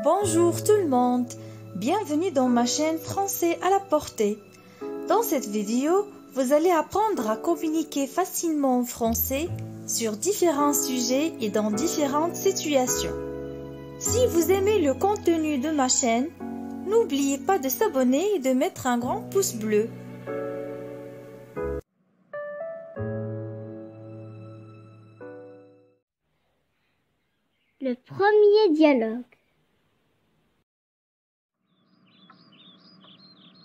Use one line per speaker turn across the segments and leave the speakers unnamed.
Bonjour tout le monde, bienvenue dans ma chaîne Français à la portée. Dans cette vidéo, vous allez apprendre à communiquer facilement en français sur différents sujets et dans différentes situations. Si vous aimez le contenu de ma chaîne, n'oubliez pas de s'abonner et de mettre un grand pouce bleu.
Le premier dialogue.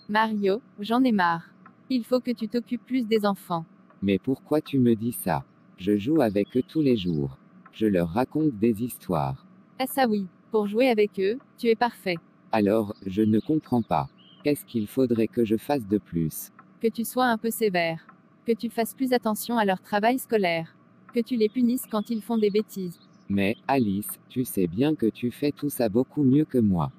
Mario, j'en ai marre. Il faut que tu t'occupes plus des enfants.
Mais pourquoi tu me dis ça? Je joue avec eux tous les jours. Je leur raconte des histoires.
Ah ça oui, pour jouer avec eux, tu es parfait.
Alors, je ne comprends pas. Qu'est-ce qu'il faudrait que je fasse de plus?
Que tu sois un peu sévère. Que tu fasses plus attention à leur travail scolaire. Que tu les punisses quand ils font des bêtises.
Mais, Alice, tu sais bien que tu fais tout ça beaucoup mieux que moi.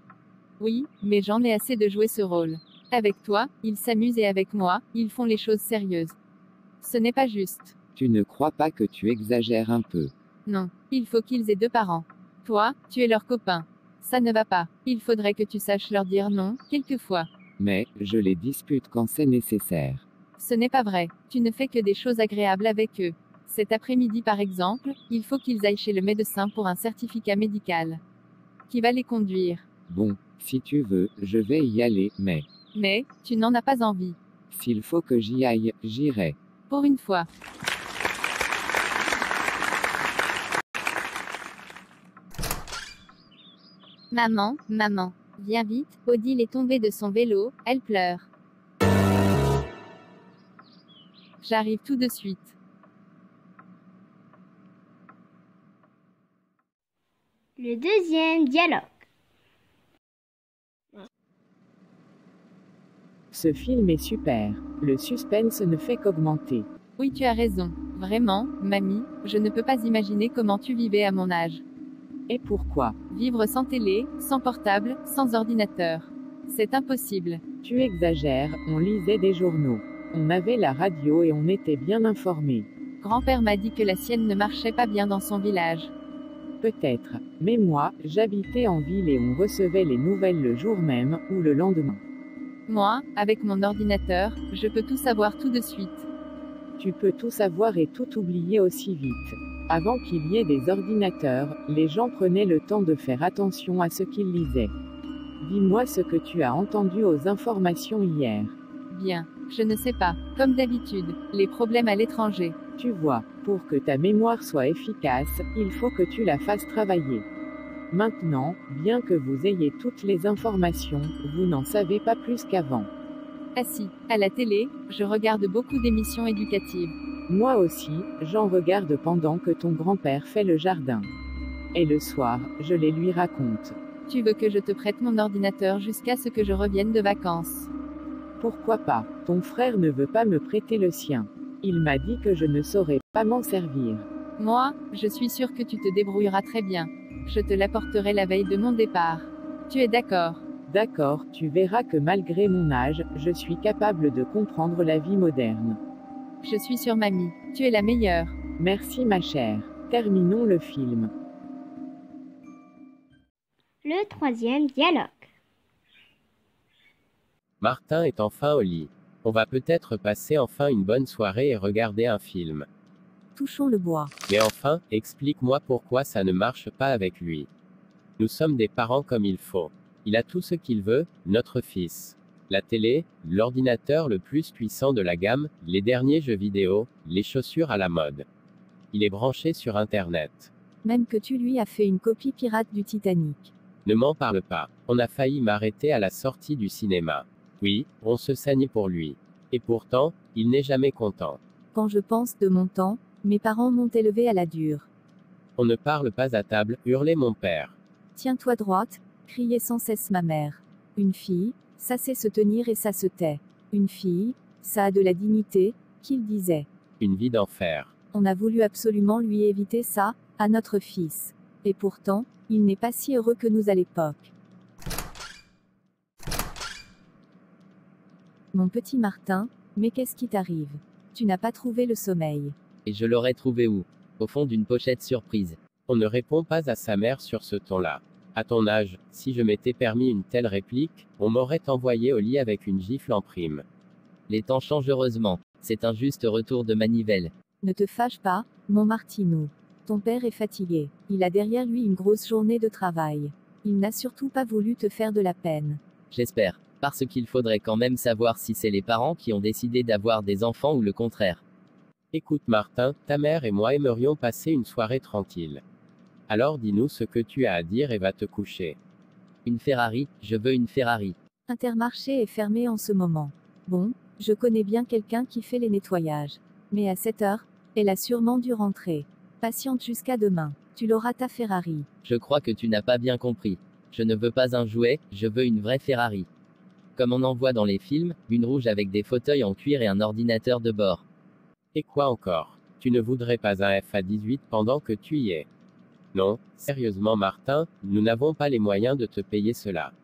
Oui, mais j'en ai assez de jouer ce rôle. Avec toi, ils s'amusent et avec moi, ils font les choses sérieuses. Ce n'est pas juste.
Tu ne crois pas que tu exagères un peu?
Non, il faut qu'ils aient deux parents. Toi, tu es leur copain. Ça ne va pas. Il faudrait que tu saches leur dire non, quelquefois.
Mais, je les dispute quand c'est nécessaire.
Ce n'est pas vrai. Tu ne fais que des choses agréables avec eux. Cet après-midi par exemple, il faut qu'ils aillent chez le médecin pour un certificat médical. Qui va les conduire.
Bon, si tu veux, je vais y aller, mais...
Mais, tu n'en as pas envie.
S'il faut que j'y aille, j'irai.
Pour une fois.
Maman, viens vite, Odile est tombée de son vélo, elle pleure.
J'arrive tout de suite.
Le deuxième dialogue.
Ce film est super. Le suspense ne fait qu'augmenter.
Oui, tu as raison. Vraiment, mamie, je ne peux pas imaginer comment tu vivais à mon âge.
Et pourquoi?
Vivre sans télé, sans portable, sans ordinateur. C'est impossible.
Tu exagères, on lisait des journaux. On avait la radio et on était bien informés.
Grand-père m'a dit que la sienne ne marchait pas bien dans son village.
Peut-être. Mais moi, j'habitais en ville et on recevait les nouvelles le jour même, ou le lendemain.
Moi, avec mon ordinateur, je peux tout savoir tout de suite.
Tu peux tout savoir et tout oublier aussi vite. Avant qu'il y ait des ordinateurs, les gens prenaient le temps de faire attention à ce qu'ils lisaient. Dis-moi ce que tu as entendu aux informations hier.
Bien, je ne sais pas. Comme d'habitude, les problèmes à l'étranger.
Tu vois, pour que ta mémoire soit efficace, il faut que tu la fasses travailler. Maintenant, bien que vous ayez toutes les informations, vous n'en savez pas plus qu'avant.
Ah si, à la télé, je regarde beaucoup d'émissions éducatives.
Moi aussi, j'en regarde pendant que ton grand-père fait le jardin. Et le soir, je les lui raconte.
Tu veux que je te prête mon ordinateur jusqu'à ce que je revienne de vacances?
Pourquoi pas? Ton frère ne veut pas me prêter le sien. Il m'a dit que je ne saurais pas m'en servir.
Moi, je suis sûre que tu te débrouilleras très bien. Je te l'apporterai la veille de mon départ. Tu es d'accord?
D'accord, tu verras que malgré mon âge, je suis capable de comprendre la vie moderne.
Je suis sûre mamie, tu es la meilleure.
Merci ma chère. Terminons le film.
Le troisième dialogue.
Martin est enfin au lit. On va peut-être passer enfin une bonne soirée et regarder un film.
Touchons le bois.
Mais enfin, explique-moi pourquoi ça ne marche pas avec lui. Nous sommes des parents comme il faut. Il a tout ce qu'il veut, notre fils. La télé, l'ordinateur le plus puissant de la gamme, les derniers jeux vidéo, les chaussures à la mode. Il est branché sur Internet.
Même que tu lui as fait une copie pirate du Titanic.
Ne m'en parle pas. On a failli m'arrêter à la sortie du cinéma. Oui, on se saigne pour lui. Et pourtant, il n'est jamais content.
Quand je pense de mon temps, mes parents m'ont élevé à la dure.
On ne parle pas à table, hurlait mon père.
Tiens-toi droite, criait sans cesse ma mère. Une fille, ça sait se tenir et ça se tait. Une fille, ça a de la dignité, qu'il disait.
Une vie d'enfer.
On a voulu absolument lui éviter ça, à notre fils. Et pourtant, il n'est pas si heureux que nous à l'époque. Mon petit Martin, mais qu'est-ce qui t'arrive? Tu n'as pas trouvé le sommeil.
Et je l'aurais trouvé où? Au fond d'une pochette surprise.
On ne répond pas à sa mère sur ce ton-là. À ton âge, si je m'étais permis une telle réplique, on m'aurait envoyé au lit avec une gifle en prime.
Les temps changent heureusement. C'est un juste retour de manivelle.
Ne te fâche pas, mon Martinou. Ton père est fatigué. Il a derrière lui une grosse journée de travail. Il n'a surtout pas voulu te faire de la peine.
J'espère. Parce qu'il faudrait quand même savoir si c'est les parents qui ont décidé d'avoir des enfants ou le contraire.
Écoute Martin, ta mère et moi aimerions passer une soirée tranquille. Alors dis-nous ce que tu as à dire et va te coucher.
Une Ferrari, je veux une Ferrari.
Intermarché est fermé en ce moment. Bon, je connais bien quelqu'un qui fait les nettoyages. Mais à 7 heures, elle a sûrement dû rentrer. Patiente jusqu'à demain. Tu l'auras ta Ferrari.
Je crois que tu n'as pas bien compris. Je ne veux pas un jouet, je veux une vraie Ferrari. Comme on en voit dans les films, une rouge avec des fauteuils en cuir et un ordinateur de bord.
Et quoi encore? Tu ne voudrais pas un FA18 pendant que tu y es? Non, sérieusement Martin, nous n'avons pas les moyens de te payer cela.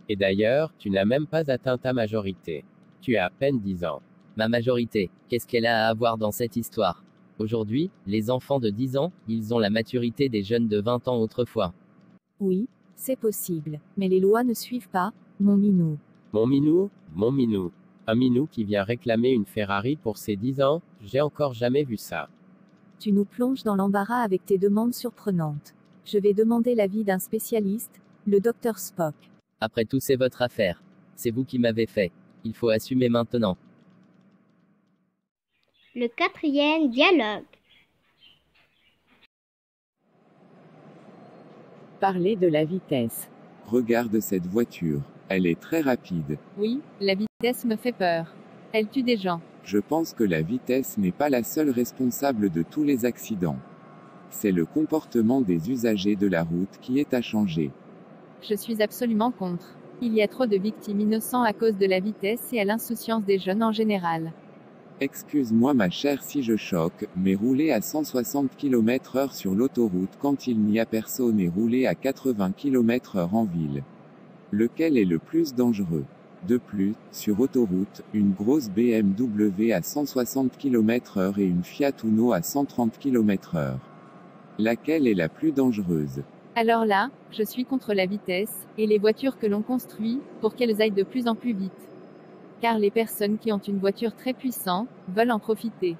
Et d'ailleurs, tu n'as même pas atteint ta majorité. Tu as à peine 10 ans.
Ma majorité, qu'est-ce qu'elle a à avoir dans cette histoire? Aujourd'hui, les enfants de 10 ans, ils ont la maturité des jeunes de 20 ans autrefois.
Oui, c'est possible. Mais les lois ne suivent pas, mon minou.
Mon minou? Mon minou. Un minou qui vient réclamer une Ferrari pour ses 10 ans? J'ai encore jamais vu ça.
Tu nous plonges dans l'embarras avec tes demandes surprenantes. Je vais demander l'avis d'un spécialiste, le docteur Spock.
Après tout, c'est votre affaire. C'est vous qui m'avez fait. Il faut assumer maintenant.
Le 4e dialogue.
Parler de la vitesse.
Regarde cette voiture. Elle est très rapide.
Oui, la vitesse me fait peur. Elle tue des gens.
Je pense que la vitesse n'est pas la seule responsable de tous les accidents. C'est le comportement des usagers de la route qui est à changer.
Je suis absolument contre. Il y a trop de victimes innocentes à cause de la vitesse et à l'insouciance des jeunes en général.
Excuse-moi ma chère si je choque, mais rouler à 160 km/h sur l'autoroute quand il n'y a personne et rouler à 80 km/h en ville. Lequel est le plus dangereux? De plus, sur autoroute, une grosse BMW à 160 km/h et une Fiat Uno à 130 km/h. Laquelle est la plus dangereuse?
Alors là, je suis contre la vitesse, et les voitures que l'on construit, pour qu'elles aillent de plus en plus vite. Car les personnes qui ont une voiture très puissante, veulent en profiter.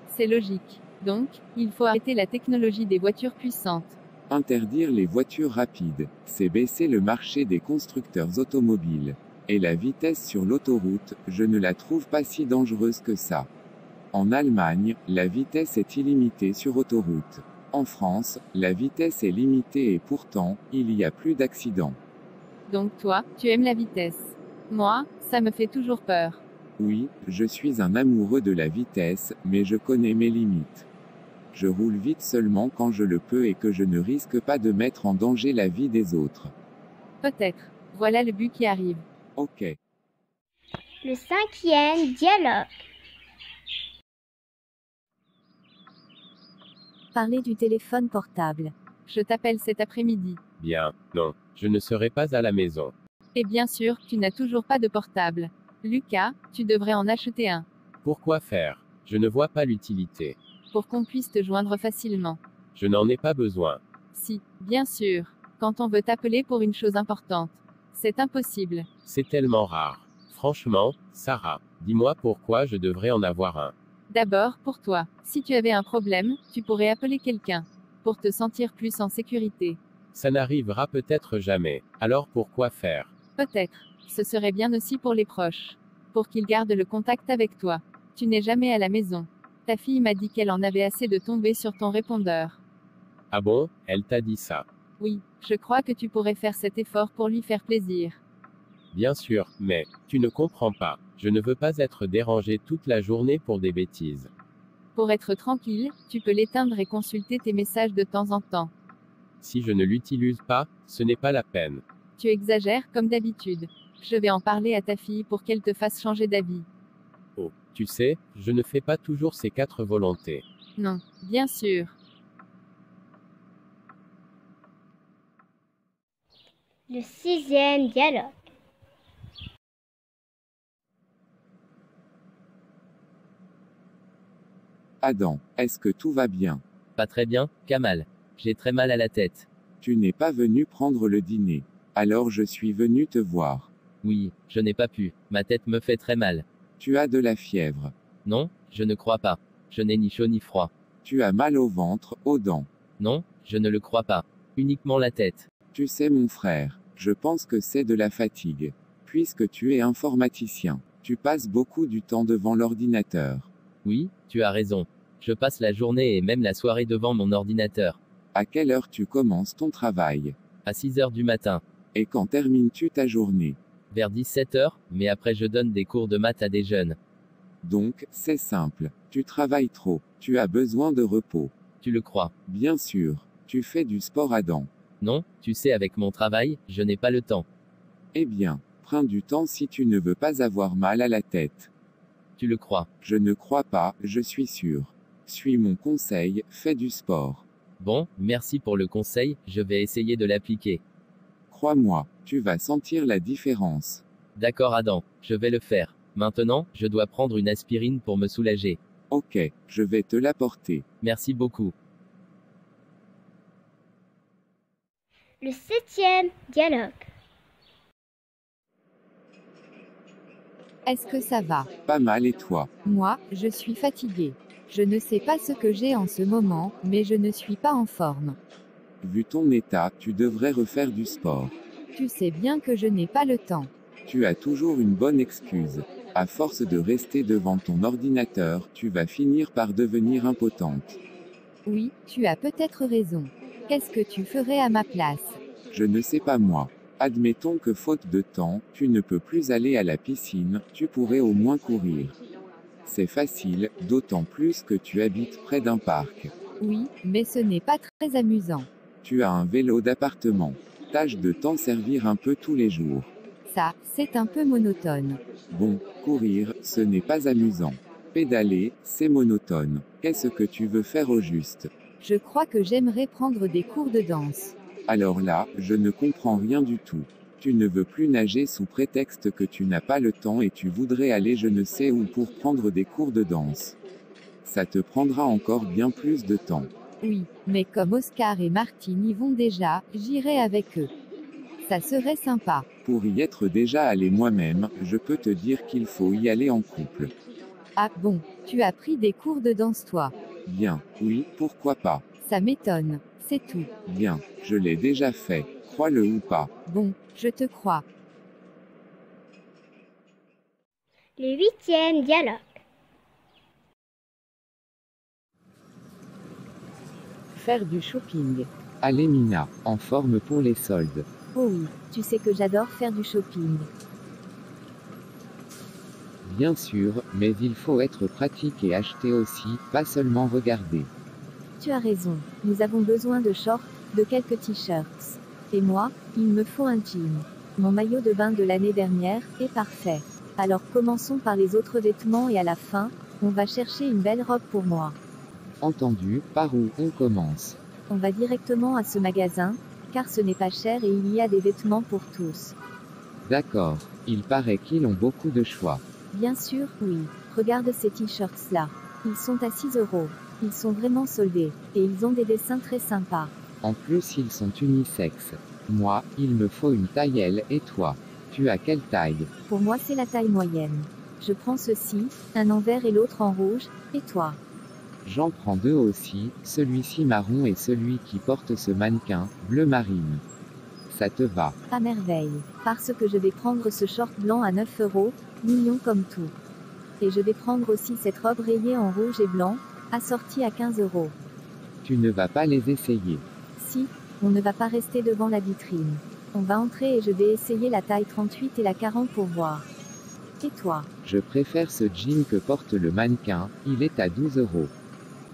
C'est logique. Donc, il faut arrêter la technologie des voitures puissantes.
Interdire les voitures rapides, c'est baisser le marché des constructeurs automobiles. Et la vitesse sur l'autoroute, je ne la trouve pas si dangereuse que ça. En Allemagne, la vitesse est illimitée sur autoroute. En France, la vitesse est limitée et pourtant, il y a plus d'accidents.
Donc toi, tu aimes la vitesse. Moi, ça me fait toujours peur.
Oui, je suis un amoureux de la vitesse, mais je connais mes limites. Je roule vite seulement quand je le peux et que je ne risque pas de mettre en danger la vie des autres.
Peut-être. Voilà le but qui arrive.
Ok.
Le 5e dialogue.
Parler du téléphone portable.
Je t'appelle cet après-midi.
Bien, non, je ne serai pas à la maison.
Et bien sûr, tu n'as toujours pas de portable. Lucas, tu devrais en acheter un.
Pourquoi faire? Je ne vois pas l'utilité.
Pour qu'on puisse te joindre facilement.
Je n'en ai pas besoin.
Si, bien sûr. Quand on veut t'appeler pour une chose importante. C'est impossible.
C'est tellement rare. Franchement, Sarah, dis-moi pourquoi je devrais en avoir un.
D'abord, pour toi. Si tu avais un problème, tu pourrais appeler quelqu'un. Pour te sentir plus en sécurité.
Ça n'arrivera peut-être jamais. Alors pourquoi faire?
Peut-être. Ce serait bien aussi pour les proches. Pour qu'ils gardent le contact avec toi. Tu n'es jamais à la maison. Ta fille m'a dit qu'elle en avait assez de tomber sur ton répondeur.
Ah bon, elle t'a dit ça?
Oui, je crois que tu pourrais faire cet effort pour lui faire plaisir.
Bien sûr, mais, tu ne comprends pas. Je ne veux pas être dérangé toute la journée pour des bêtises.
Pour être tranquille, tu peux l'éteindre et consulter tes messages de temps en temps.
Si je ne l'utilise pas, ce n'est pas la peine.
Tu exagères comme d'habitude. Je vais en parler à ta fille pour qu'elle te fasse changer d'avis.
Oh, tu sais, je ne fais pas toujours ces 4 volontés.
Non, bien sûr.
Le 6e dialogue.
Adam, est-ce que tout va bien?
Pas très bien, Kamal. J'ai très mal à la tête.
Tu n'es pas venu prendre le dîner. Alors je suis venu te voir.
Oui, je n'ai pas pu. Ma tête me fait très mal.
Tu as de la fièvre.
Non, je ne crois pas. Je n'ai ni chaud ni froid.
Tu as mal au ventre, aux dents.
Non, je ne le crois pas. Uniquement la tête.
Tu sais mon frère, je pense que c'est de la fatigue. Puisque tu es informaticien, tu passes beaucoup du temps devant l'ordinateur.
Oui, tu as raison. Je passe la journée et même la soirée devant mon ordinateur.
À quelle heure tu commences ton travail?
À 6 heures du matin.
Et quand termines-tu ta journée?
Vers 17 heures, mais après je donne des cours de maths à des jeunes.
Donc, c'est simple. Tu travailles trop. Tu as besoin de repos.
Tu le crois?
Bien sûr. Tu fais du sport à dents.
Non, tu sais, avec mon travail, je n'ai pas le temps.
Eh bien, prends du temps si tu ne veux pas avoir mal à la tête.
Tu le crois?
Je ne crois pas, je suis sûr. Suis mon conseil, fais du sport.
Bon, merci pour le conseil, je vais essayer de l'appliquer.
Crois-moi, tu vas sentir la différence.
D'accord Adam, je vais le faire. Maintenant, je dois prendre une aspirine pour me soulager.
Ok, je vais te l'apporter.
Merci beaucoup.
Le 7e dialogue.
Est-ce que ça va?
Pas mal et toi?
Moi, je suis fatiguée. Je ne sais pas ce que j'ai en ce moment, mais je ne suis pas en forme.
Vu ton état, tu devrais refaire du sport.
Tu sais bien que je n'ai pas le temps.
Tu as toujours une bonne excuse. À force de rester devant ton ordinateur, tu vas finir par devenir impotente.
Oui, tu as peut-être raison. Qu'est-ce que tu ferais à ma place?
Je ne sais pas moi. Admettons que faute de temps, tu ne peux plus aller à la piscine, tu pourrais au moins courir. C'est facile, d'autant plus que tu habites près d'un parc.
Oui, mais ce n'est pas très amusant.
Tu as un vélo d'appartement. Tâche de t'en servir un peu tous les jours.
Ça, c'est un peu monotone.
Bon, courir, ce n'est pas amusant. Pédaler, c'est monotone. Qu'est-ce que tu veux faire au juste?
Je crois que j'aimerais prendre des cours de danse.
Alors là, je ne comprends rien du tout. Tu ne veux plus nager sous prétexte que tu n'as pas le temps et tu voudrais aller je ne sais où pour prendre des cours de danse. Ça te prendra encore bien plus de temps.
Oui, mais comme Oscar et Martine y vont déjà, j'irai avec eux. Ça serait sympa.
Pour y être déjà allé moi-même, je peux te dire qu'il faut y aller en couple.
Ah bon, tu as pris des cours de danse toi?
Bien, oui, pourquoi pas.
Ça m'étonne, c'est tout.
Bien, je l'ai déjà fait, crois-le ou pas.
Bon, je te crois.
Le 8e dialogue.
Faire du shopping.
Allez Mina, en forme pour les soldes.
Oh oui, tu sais que j'adore faire du shopping.
Bien sûr, mais il faut être pratique et acheter aussi, pas seulement regarder.
Tu as raison, nous avons besoin de shorts, de quelques t-shirts. Et moi, il me faut un jean. Mon maillot de bain de l'année dernière est parfait. Alors commençons par les autres vêtements et à la fin, on va chercher une belle robe pour moi.
Entendu, par où on commence?
On va directement à ce magasin, car ce n'est pas cher et il y a des vêtements pour tous.
D'accord, il paraît qu'ils ont beaucoup de choix.
Bien sûr, oui. Regarde ces t-shirts-là. Ils sont à 6 €. Ils sont vraiment soldés, et ils ont des dessins très sympas.
En plus ils sont unisexes. Moi, il me faut une taille L et toi? Tu as quelle taille?
Pour moi c'est la taille moyenne. Je prends ceci, un en vert et l'autre en rouge, et toi?
J'en prends deux aussi, celui-ci marron et celui qui porte ce mannequin, bleu marine. Ça te va?
À merveille. Parce que je vais prendre ce short blanc à 9 €, mignon comme tout. Et je vais prendre aussi cette robe rayée en rouge et blanc, assortie à 15 €.
Tu ne vas pas les essayer.
Si, on ne va pas rester devant la vitrine. On va entrer et je vais essayer la taille 38 et la 40 pour voir. Et toi?
Je préfère ce jean que porte le mannequin, il est à 12 €.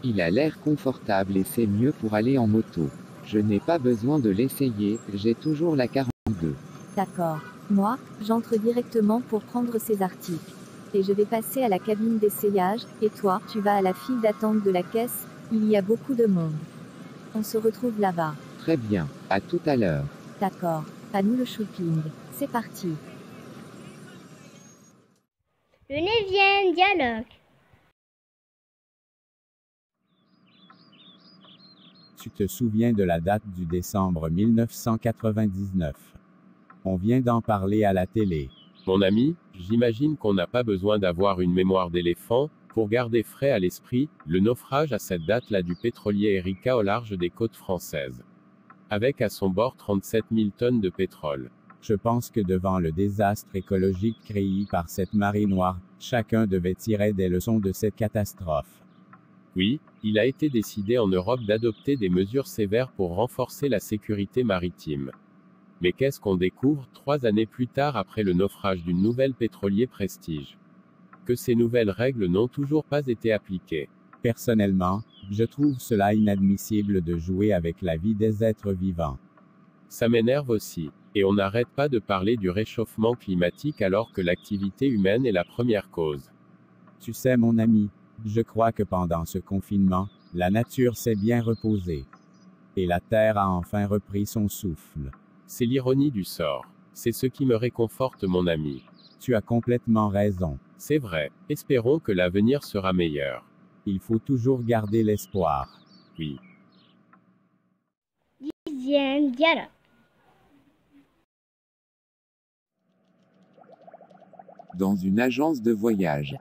Il a l'air confortable et c'est mieux pour aller en moto. Je n'ai pas besoin de l'essayer, j'ai toujours la 42.
D'accord. Moi, j'entre directement pour prendre ces articles. Et je vais passer à la cabine d'essayage, et toi, tu vas à la file d'attente de la caisse, il y a beaucoup de monde. On se retrouve là-bas.
Très bien, à tout à l'heure.
D'accord. À nous le shopping. C'est parti.
Le 9e dialogue.
Tu te souviens de la date du décembre 1999. On vient d'en parler à la télé.
Mon ami, j'imagine qu'on n'a pas besoin d'avoir une mémoire d'éléphant pour garder frais à l'esprit le naufrage à cette date-là du pétrolier Erika au large des côtes françaises. Avec à son bord 37 000 tonnes de pétrole.
Je pense que devant le désastre écologique créé par cette marée noire, chacun devait tirer des leçons de cette catastrophe.
Oui, il a été décidé en Europe d'adopter des mesures sévères pour renforcer la sécurité maritime. Mais qu'est-ce qu'on découvre 3 années plus tard après le naufrage d'une nouvelle pétrolier Prestige? Que ces nouvelles règles n'ont toujours pas été appliquées.
Personnellement, je trouve cela inadmissible de jouer avec la vie des êtres vivants.
Ça m'énerve aussi. Et on n'arrête pas de parler du réchauffement climatique alors que l'activité humaine est la première cause.
Tu sais mon ami, je crois que pendant ce confinement, la nature s'est bien reposée. Et la Terre a enfin repris son souffle.
C'est l'ironie du sort. C'est ce qui me réconforte mon ami.
Tu as complètement raison.
C'est vrai. Espérons que l'avenir sera meilleur.
Il faut toujours garder l'espoir.
Oui.
10e dialogue.
Dans une agence de voyage.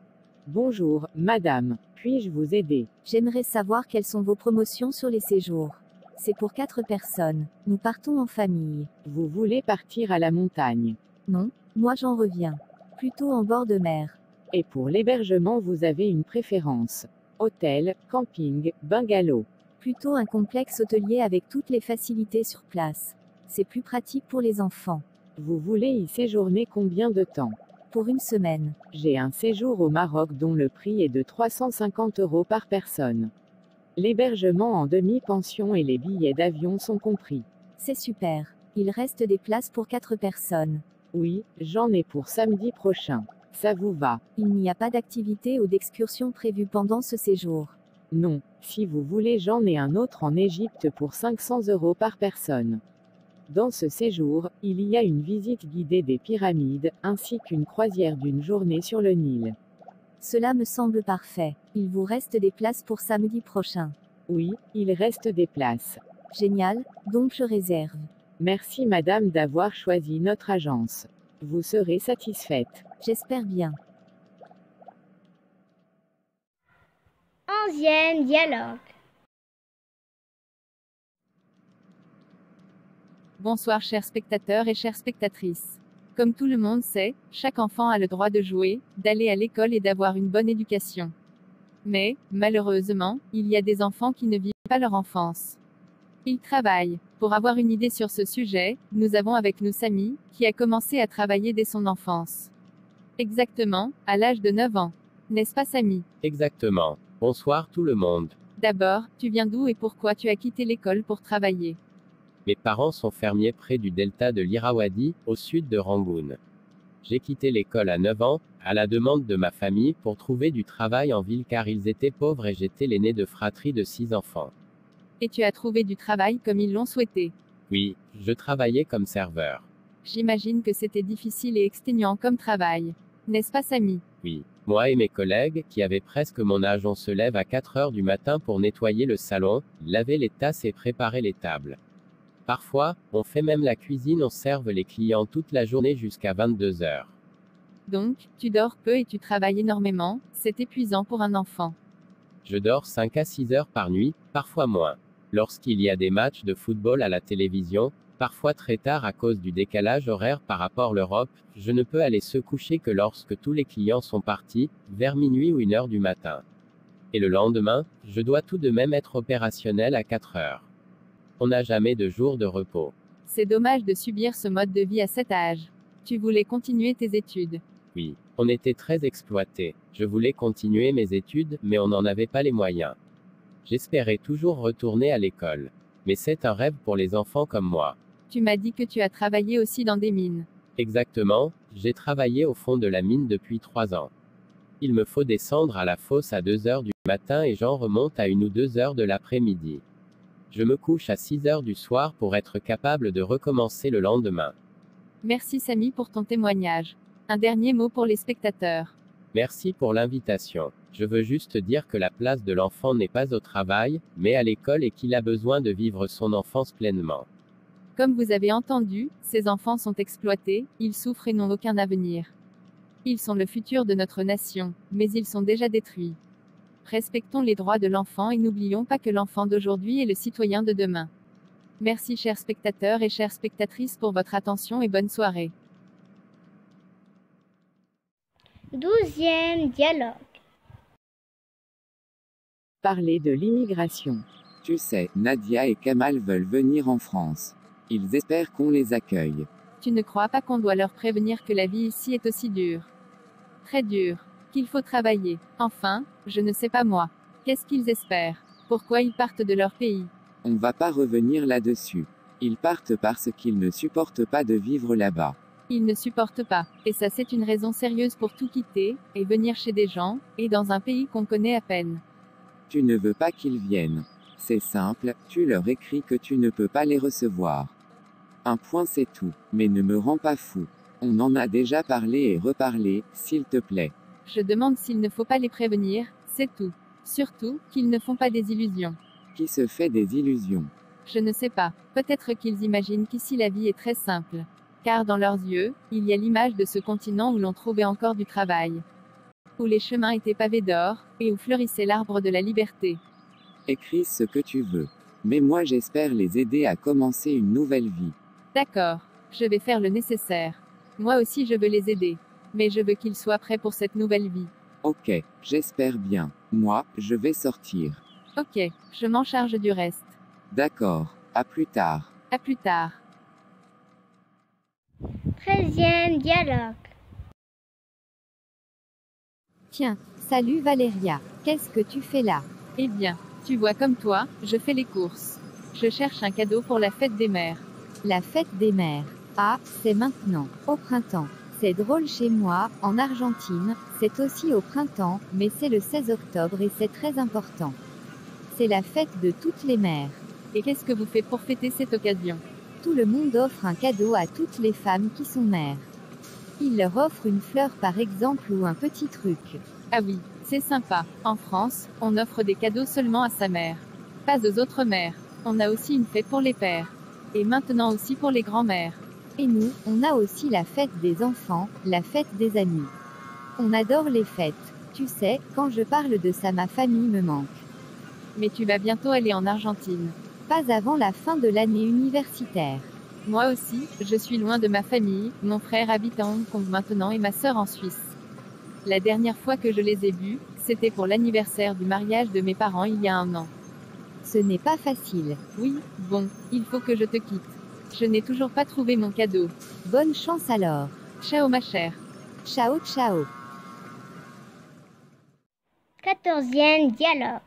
Bonjour, madame. Puis-je vous aider?
J'aimerais savoir quelles sont vos promotions sur les séjours. C'est pour 4 personnes. Nous partons en famille.
Vous voulez partir à la montagne?
Non, moi j'en reviens. Plutôt en bord de mer.
Et pour l'hébergement, vous avez une préférence? Hôtel, camping, bungalow?
Plutôt un complexe hôtelier avec toutes les facilités sur place. C'est plus pratique pour les enfants.
Vous voulez y séjourner combien de temps?
Pour une semaine.
J'ai un séjour au Maroc dont le prix est de 350 € par personne. L'hébergement en demi-pension et les billets d'avion sont compris.
C'est super. Il reste des places pour 4 personnes.
Oui, j'en ai pour samedi prochain. Ça vous va?
Il n'y a pas d'activité ou d'excursion prévue pendant ce séjour.
Non, si vous voulez j'en ai un autre en Égypte pour 500 € par personne. Dans ce séjour, il y a une visite guidée des pyramides, ainsi qu'une croisière d'une journée sur le Nil.
Cela me semble parfait. Il vous reste des places pour samedi prochain.
Oui, il reste des places.
Génial, donc je réserve.
Merci madame d'avoir choisi notre agence. Vous serez satisfaite.
J'espère bien.
11e dialogue.
Bonsoir chers spectateurs et chères spectatrices. Comme tout le monde sait, chaque enfant a le droit de jouer, d'aller à l'école et d'avoir une bonne éducation. Mais, malheureusement, il y a des enfants qui ne vivent pas leur enfance. Ils travaillent. Pour avoir une idée sur ce sujet, nous avons avec nous Samy, qui a commencé à travailler dès son enfance. Exactement, à l'âge de 9 ans. N'est-ce pas Samy?
Exactement. Bonsoir tout le monde.
D'abord, tu viens d'où et pourquoi tu as quitté l'école pour travailler?
Mes parents sont fermiers près du delta de l'Irrawaddy, au sud de Rangoon. J'ai quitté l'école à 9 ans, à la demande de ma famille, pour trouver du travail en ville car ils étaient pauvres et j'étais l'aîné de fratrie de 6 enfants.
Et tu as trouvé du travail comme ils l'ont souhaité?
Oui, je travaillais comme serveur.
J'imagine que c'était difficile et exténuant comme travail. N'est-ce pas Samy?
Oui. Moi et mes collègues, qui avaient presque mon âge, on se lève à 4 heures du matin pour nettoyer le salon, laver les tasses et préparer les tables. Parfois, on fait même la cuisine, on serve les clients toute la journée jusqu'à 22 heures.
Donc, tu dors peu et tu travailles énormément, c'est épuisant pour un enfant.
Je dors 5 à 6 heures par nuit, parfois moins. Lorsqu'il y a des matchs de football à la télévision, parfois très tard à cause du décalage horaire par rapport à l'Europe, je ne peux aller se coucher que lorsque tous les clients sont partis, vers minuit ou 1 heure du matin. Et le lendemain, je dois tout de même être opérationnel à 4 heures. On n'a jamais de jour de repos.
C'est dommage de subir ce mode de vie à cet âge. Tu voulais continuer tes études?
Oui, on était très exploités. Je voulais continuer mes études, mais on n'en avait pas les moyens. J'espérais toujours retourner à l'école. Mais c'est un rêve pour les enfants comme moi.
Tu m'as dit que tu as travaillé aussi dans des mines.
Exactement, j'ai travaillé au fond de la mine depuis 3 ans. Il me faut descendre à la fosse à 2 heures du matin et j'en remonte à 1 ou 2 heures de l'après-midi. Je me couche à 6 heures du soir pour être capable de recommencer le lendemain.
Merci Samy pour ton témoignage. Un dernier mot pour les spectateurs.
Merci pour l'invitation. Je veux juste dire que la place de l'enfant n'est pas au travail, mais à l'école et qu'il a besoin de vivre son enfance pleinement.
Comme vous avez entendu, ces enfants sont exploités, ils souffrent et n'ont aucun avenir. Ils sont le futur de notre nation, mais ils sont déjà détruits. Respectons les droits de l'enfant et n'oublions pas que l'enfant d'aujourd'hui est le citoyen de demain. Merci chers spectateurs et chères spectatrices pour votre attention et bonne soirée.
12e dialogue.
Parler de l'immigration.
Tu sais, Nadia et Kamal veulent venir en France. Ils espèrent qu'on les accueille.
Tu ne crois pas qu'on doit leur prévenir que la vie ici est aussi dure? Très dure. Qu'il faut travailler. Enfin, je ne sais pas moi. Qu'est-ce qu'ils espèrent? Pourquoi ils partent de leur pays?
On va pas revenir là-dessus. Ils partent parce qu'ils ne supportent pas de vivre là-bas.
Ils ne supportent pas. Et ça c'est une raison sérieuse pour tout quitter, et venir chez des gens, et dans un pays qu'on connaît à peine.
Tu ne veux pas qu'ils viennent. C'est simple, tu leur écris que tu ne peux pas les recevoir. Un point c'est tout, mais ne me rends pas fou. On en a déjà parlé et reparlé, s'il te plaît.
Je demande s'il ne faut pas les prévenir, c'est tout. Surtout, qu'ils ne font pas des illusions.
Qui se fait des illusions?
Je ne sais pas. Peut-être qu'ils imaginent qu'ici la vie est très simple. Car dans leurs yeux, il y a l'image de ce continent où l'on trouvait encore du travail. Où les chemins étaient pavés d'or, et où fleurissait l'arbre de la liberté.
Écris ce que tu veux. Mais moi j'espère les aider à commencer une nouvelle vie.
D'accord. Je vais faire le nécessaire. Moi aussi je veux les aider. Mais je veux qu'ils soient prêts pour cette nouvelle vie.
Ok, j'espère bien. Moi, je vais sortir.
Ok, je m'en charge du reste.
D'accord. À plus tard.
À plus tard.
13e dialogue.
Tiens, salut Valéria. Qu'est-ce que tu fais là?
Eh bien, tu vois comme toi, je fais les courses. Je cherche un cadeau pour la fête des mères.
La fête des mères. Ah, c'est maintenant, au printemps. C'est drôle chez moi, en Argentine, c'est aussi au printemps, mais c'est le 16 octobre et c'est très important. C'est la fête de toutes les mères.
Et qu'est-ce que vous faites pour fêter cette occasion?
Tout le monde offre un cadeau à toutes les femmes qui sont mères. Il leur offre une fleur par exemple ou un petit truc.
Ah oui, c'est sympa. En France, on offre des cadeaux seulement à sa mère. Pas aux autres mères. On a aussi une fête pour les pères. Et maintenant aussi pour les grands-mères.
Et nous, on a aussi la fête des enfants, la fête des amis. On adore les fêtes. Tu sais, quand je parle de ça, ma famille me manque.
Mais tu vas bientôt aller en Argentine.
Pas avant la fin de l'année universitaire.
Moi aussi, je suis loin de ma famille, mon frère habite à Hong Kong maintenant et ma sœur en Suisse. La dernière fois que je les ai vus, c'était pour l'anniversaire du mariage de mes parents il y a 1 an.
Ce n'est pas facile.
Oui, bon, il faut que je te quitte. Je n'ai toujours pas trouvé mon cadeau.
Bonne chance alors.
Ciao ma chère.
Ciao ciao.
14e dialogue.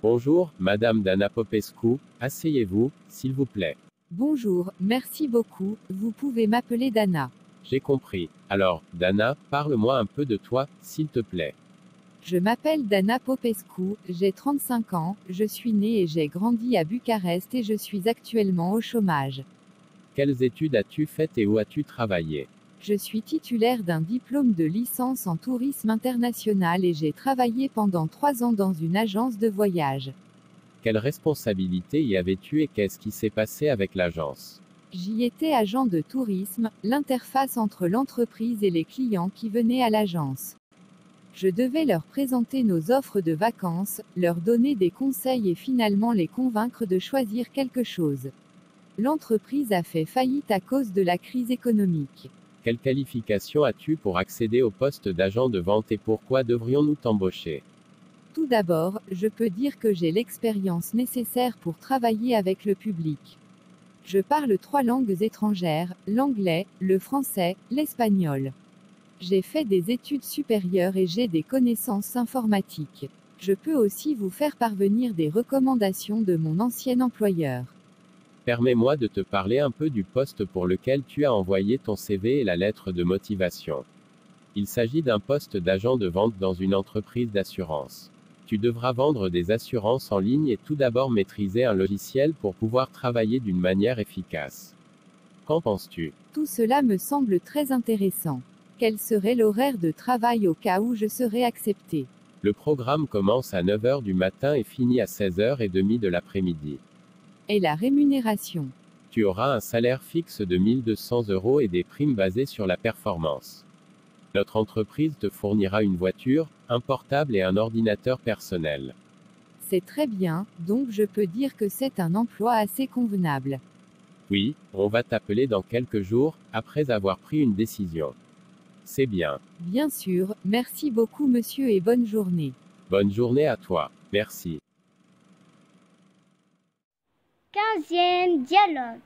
Bonjour, Madame Dana Popescu, asseyez-vous, s'il vous plaît.
Bonjour, merci beaucoup, vous pouvez m'appeler Dana.
J'ai compris. Alors, Dana, parle-moi un peu de toi, s'il te plaît.
Je m'appelle Dana Popescu, j'ai 35 ans, je suis née et j'ai grandi à Bucarest et je suis actuellement au chômage.
Quelles études as-tu faites et où as-tu travaillé?
Je suis titulaire d'un diplôme de licence en tourisme international et j'ai travaillé pendant 3 ans dans une agence de voyage.
Quelle responsabilité y avais-tu et qu'est-ce qui s'est passé avec l'agence?
J'y étais agent de tourisme, l'interface entre l'entreprise et les clients qui venaient à l'agence. Je devais leur présenter nos offres de vacances, leur donner des conseils et finalement les convaincre de choisir quelque chose. L'entreprise a fait faillite à cause de la crise économique.
Quelle qualification as-tu pour accéder au poste d'agent de vente et pourquoi devrions-nous t'embaucher?
Tout d'abord, je peux dire que j'ai l'expérience nécessaire pour travailler avec le public. Je parle 3 langues étrangères, l'anglais, le français, l'espagnol. J'ai fait des études supérieures et j'ai des connaissances informatiques. Je peux aussi vous faire parvenir des recommandations de mon ancien employeur.
Permets-moi de te parler un peu du poste pour lequel tu as envoyé ton CV et la lettre de motivation. Il s'agit d'un poste d'agent de vente dans une entreprise d'assurance. Tu devras vendre des assurances en ligne et tout d'abord maîtriser un logiciel pour pouvoir travailler d'une manière efficace. Qu'en penses-tu?
Tout cela me semble très intéressant. Quel serait l'horaire de travail au cas où je serais accepté?
Le programme commence à 9 h du matin et finit à 16h30 de l'après-midi.
Et la rémunération?
Tu auras un salaire fixe de 1 200 € et des primes basées sur la performance. Notre entreprise te fournira une voiture, un portable et un ordinateur personnel.
C'est très bien, donc je peux dire que c'est un emploi assez convenable.
Oui, on va t'appeler dans quelques jours, après avoir pris une décision. C'est bien.
Bien sûr, merci beaucoup monsieur et bonne journée.
Bonne journée à toi. Merci.
15e dialogue.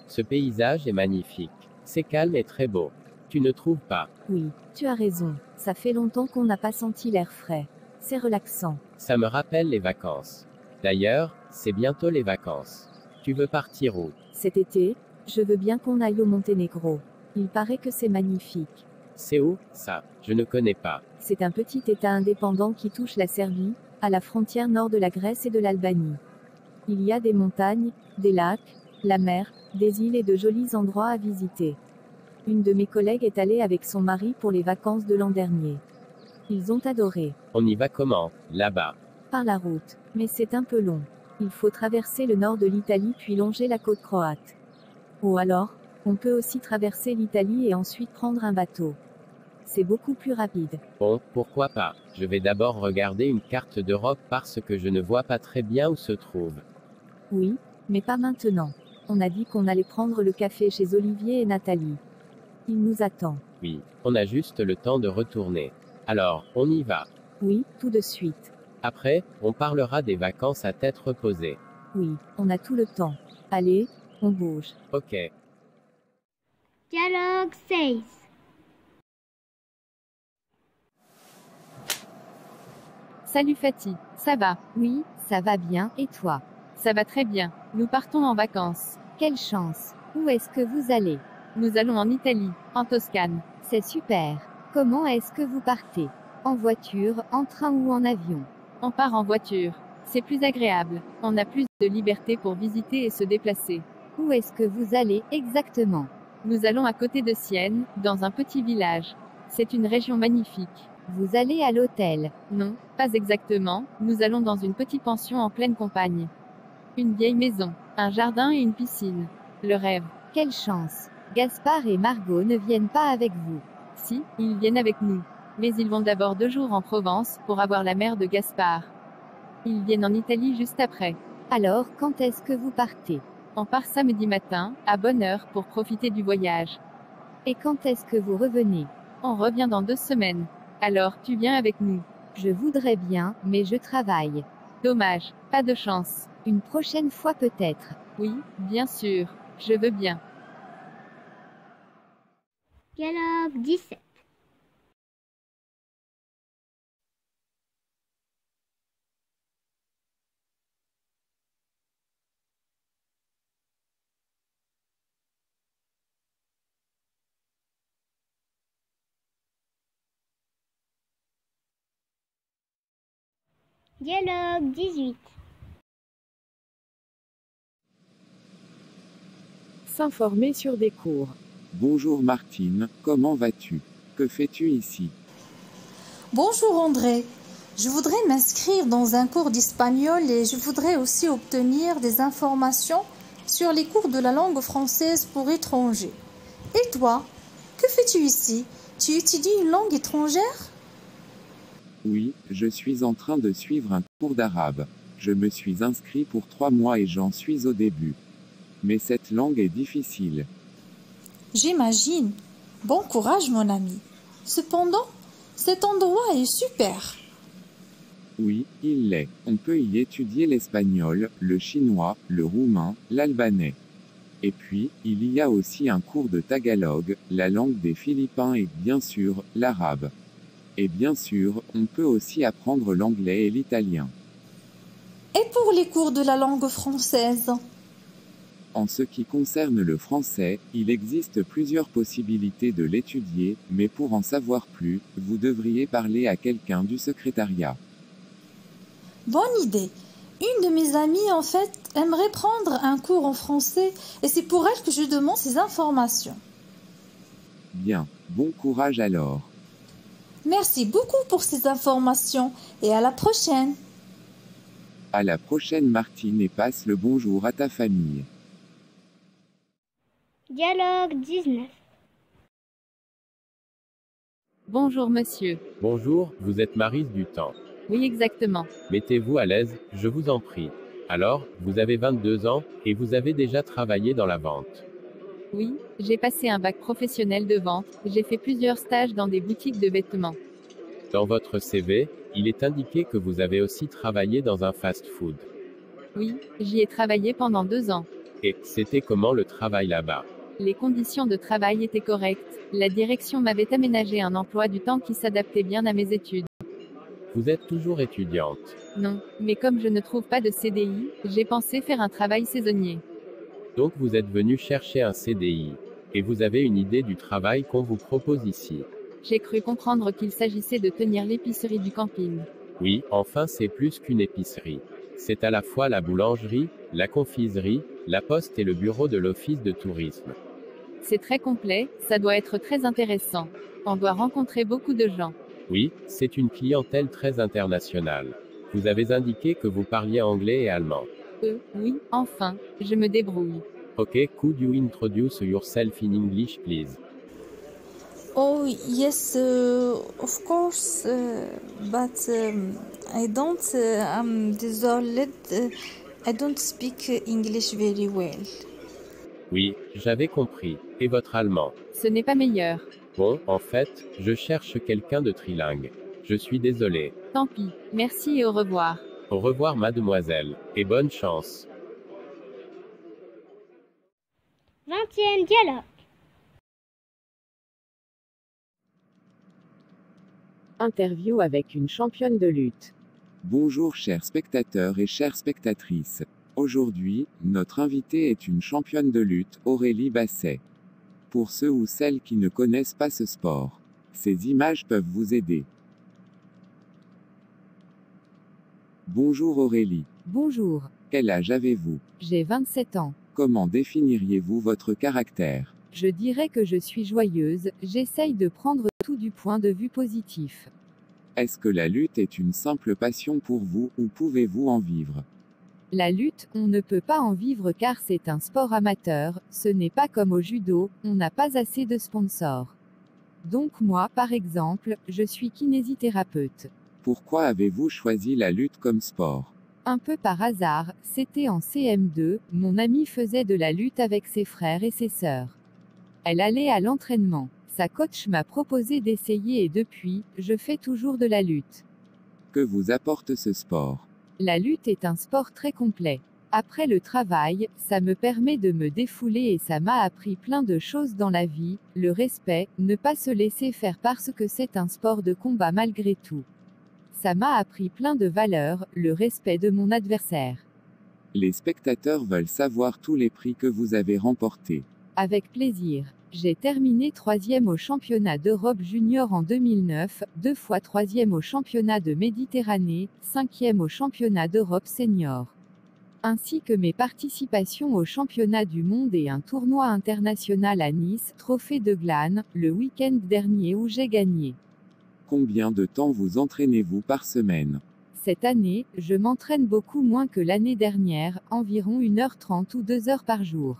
Ce paysage est magnifique. C'est calme et très beau. Tu ne trouves pas?
Oui, tu as raison. Ça fait longtemps qu'on n'a pas senti l'air frais. C'est relaxant.
Ça me rappelle les vacances. D'ailleurs, c'est bientôt les vacances. Tu veux partir où?
Cet été, je veux bien qu'on aille au Monténégro. Il paraît que c'est magnifique.
C'est où, ça? Je ne connais pas.
C'est un petit État indépendant qui touche la Serbie, à la frontière nord de la Grèce et de l'Albanie. Il y a des montagnes, des lacs, la mer, des îles et de jolis endroits à visiter. Une de mes collègues est allée avec son mari pour les vacances de l'an dernier. Ils ont adoré.
On y va comment, là-bas?
Par la route, mais c'est un peu long. Il faut traverser le nord de l'Italie puis longer la côte croate. Ou alors, on peut aussi traverser l'Italie et ensuite prendre un bateau. C'est beaucoup plus rapide.
Bon, pourquoi pas? Je vais d'abord regarder une carte d'Europe parce que je ne vois pas très bien où se trouve.
Oui, mais pas maintenant. On a dit qu'on allait prendre le café chez Olivier et Nathalie. Il nous attend.
Oui, on a juste le temps de retourner. Alors, on y va.
Oui, tout de suite.
Après, on parlera des vacances à tête reposée.
Oui, on a tout le temps. Allez, on bouge.
Ok.
Dialogue 16.
Salut Fatih, ça va?
Oui, ça va bien, et toi?
Ça va très bien. Nous partons en vacances.
Quelle chance. Où est-ce que vous allez?
Nous allons en Italie, en Toscane.
C'est super. Comment est-ce que vous partez? En voiture, en train ou en avion?
On part en voiture. C'est plus agréable. On a plus de liberté pour visiter et se déplacer.
Où est-ce que vous allez exactement?
Nous allons à côté de Sienne, dans un petit village. C'est une région magnifique.
Vous allez à l'hôtel?
Non, pas exactement. Nous allons dans une petite pension en pleine campagne. Une vieille maison, un jardin et une piscine. Le rêve.
Quelle chance. Gaspard et Margot ne viennent pas avec vous?
Si, ils viennent avec nous. Mais ils vont d'abord 2 jours en Provence pour avoir la mère de Gaspard. Ils viennent en Italie juste après.
Alors, quand est-ce que vous partez?
On part samedi matin, à bonne heure, pour profiter du voyage.
Et quand est-ce que vous revenez?
On revient dans 2 semaines. Alors, tu viens avec nous?
Je voudrais bien, mais je travaille.
Dommage, pas de chance.
Une prochaine fois peut-être.
Oui, bien sûr, je veux bien.
Dialogue 17. Dialogue 18.
S'informer sur des cours.
Bonjour Martine, comment vas-tu? Que fais-tu ici?
Bonjour André, je voudrais m'inscrire dans un cours d'espagnol et je voudrais aussi obtenir des informations sur les cours de la langue française pour étrangers. Et toi, que fais-tu ici? Tu étudies une langue étrangère?
Oui, je suis en train de suivre un cours d'arabe. Je me suis inscrit pour 3 mois et j'en suis au début. Mais cette langue est difficile.
J'imagine. Bon courage mon ami. Cependant, cet endroit est super.
Oui, il l'est. On peut y étudier l'espagnol, le chinois, le roumain, l'albanais. Et puis, il y a aussi un cours de tagalog, la langue des Philippins et, bien sûr, l'arabe. Et bien sûr, on peut aussi apprendre l'anglais et l'italien.
Et pour les cours de la langue française?
En ce qui concerne le français, il existe plusieurs possibilités de l'étudier, mais pour en savoir plus, vous devriez parler à quelqu'un du secrétariat.
Bonne idée. Une de mes amies, en fait, aimerait prendre un cours en français et c'est pour elle que je demande ces informations.
Bien, bon courage alors.
Merci beaucoup pour ces informations et à la prochaine.
À la prochaine Martine et passe le bonjour à ta famille.
Dialogue 19.
Bonjour monsieur.
Bonjour, vous êtes Maryse du Temps.
Oui exactement.
Mettez-vous à l'aise, je vous en prie. Alors, vous avez 22 ans, et vous avez déjà travaillé dans la vente.
Oui, j'ai passé un bac professionnel de vente, j'ai fait plusieurs stages dans des boutiques de vêtements.
Dans votre CV, il est indiqué que vous avez aussi travaillé dans un fast-food.
Oui, j'y ai travaillé pendant 2 ans.
Et, c'était comment le travail là-bas?
Les conditions de travail étaient correctes, la direction m'avait aménagé un emploi du temps qui s'adaptait bien à mes études.
Vous êtes toujours étudiante.
Non, mais comme je ne trouve pas de CDI, j'ai pensé faire un travail saisonnier.
Donc vous êtes venu chercher un CDI. Et vous avez une idée du travail qu'on vous propose ici.
J'ai cru comprendre qu'il s'agissait de tenir l'épicerie du camping.
Oui, enfin c'est plus qu'une épicerie. C'est à la fois la boulangerie, la confiserie, la poste et le bureau de l'office de tourisme.
C'est très complet, ça doit être très intéressant. On doit rencontrer beaucoup de gens.
Oui, c'est une clientèle très internationale. Vous avez indiqué que vous parliez anglais et allemand.
Oui, enfin, je me débrouille.
Ok, could you introduce yourself in English, please?
Oh, yes, of course, but I don't, I'm désolée, I don't speak English very well.
Oui, j'avais compris. Et votre allemand?
Ce n'est pas meilleur.
Bon, en fait, je cherche quelqu'un de trilingue. Je suis désolé.
Tant pis, merci et au revoir.
Au revoir mademoiselle, et bonne chance.
20e dialogue.
Interview avec une championne de lutte.
Bonjour chers spectateurs et chères spectatrices. Aujourd'hui, notre invitée est une championne de lutte, Aurélie Basset. Pour ceux ou celles qui ne connaissent pas ce sport, ces images peuvent vous aider. Bonjour Aurélie.
Bonjour,
Quel âge avez-vous?
j'ai 27 ans.
Comment définiriez-vous votre caractère?
Je dirais que je suis joyeuse, j'essaye de prendre tout du point de vue positif.
Est-ce que la lutte est une simple passion pour vous ou pouvez-vous en vivre?
La lutte, on ne peut pas en vivre car c'est un sport amateur, ce n'est pas comme au judo, on n'a pas assez de sponsors. Donc moi, par exemple, je suis kinésithérapeute.
Pourquoi avez-vous choisi la lutte comme sport?
Un peu par hasard, c'était en CM2, mon amie faisait de la lutte avec ses frères et ses sœurs. Elle allait à l'entraînement. Sa coach m'a proposé d'essayer et depuis, je fais toujours de la lutte.
Que vous apporte ce sport?
La lutte est un sport très complet. Après le travail, ça me permet de me défouler et ça m'a appris plein de choses dans la vie, le respect, ne pas se laisser faire parce que c'est un sport de combat malgré tout. Ça m'a appris plein de valeurs, le respect de mon adversaire.
Les spectateurs veulent savoir tous les prix que vous avez remportés.
Avec plaisir. J'ai terminé 3e au championnat d'Europe junior en 2009, 2 fois 3e au championnat de Méditerranée, 5e au championnat d'Europe senior. Ainsi que mes participations au championnat du monde et un tournoi international à Nice, Trophée de Glane, le week-end dernier où j'ai gagné.
Combien de temps vous entraînez-vous par semaine?
Cette année, je m'entraîne beaucoup moins que l'année dernière, environ 1h30 ou 2h par jour.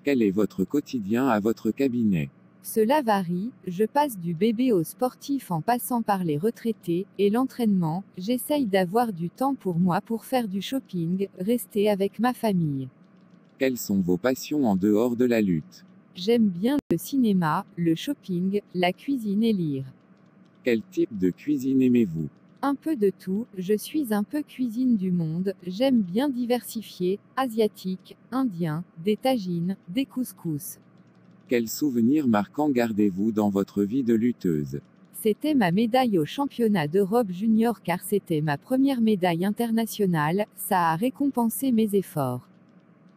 Quel est votre quotidien à votre cabinet?
Cela varie, je passe du bébé au sportif en passant par les retraités, et l'entraînement, j'essaye d'avoir du temps pour moi pour faire du shopping, rester avec ma famille.
Quelles sont vos passions en dehors de la lutte?
J'aime bien le cinéma, le shopping, la cuisine et lire.
Quel type de cuisine aimez-vous?
Un peu de tout, je suis un peu cuisine du monde, j'aime bien diversifier, asiatique, indien, des tagines, des couscous.
Quels souvenirs marquants gardez-vous dans votre vie de lutteuse?
C'était ma médaille au championnat d'Europe junior car c'était ma première médaille internationale, ça a récompensé mes efforts.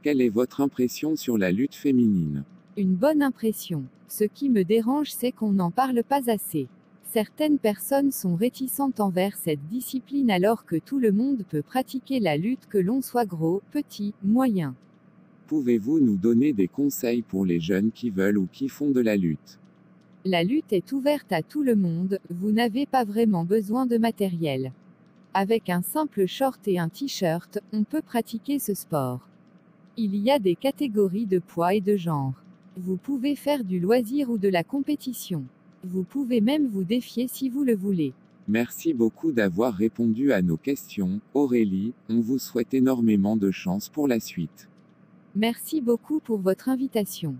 Quelle est votre impression sur la lutte féminine?
Une bonne impression. Ce qui me dérange c'est qu'on n'en parle pas assez.
Certaines personnes sont réticentes envers cette discipline alors que tout le monde peut pratiquer la lutte, que l'on soit gros, petit, moyen.
Pouvez-vous nous donner des conseils pour les jeunes qui veulent ou qui font de la lutte?
La lutte est ouverte à tout le monde, vous n'avez pas vraiment besoin de matériel. Avec un simple short et un t-shirt, on peut pratiquer ce sport. Il y a des catégories de poids et de genre. Vous pouvez faire du loisir ou de la compétition. Vous pouvez même vous défier si vous le voulez.
Merci beaucoup d'avoir répondu à nos questions, Aurélie, on vous souhaite énormément de chance pour la suite.
Merci beaucoup pour votre invitation.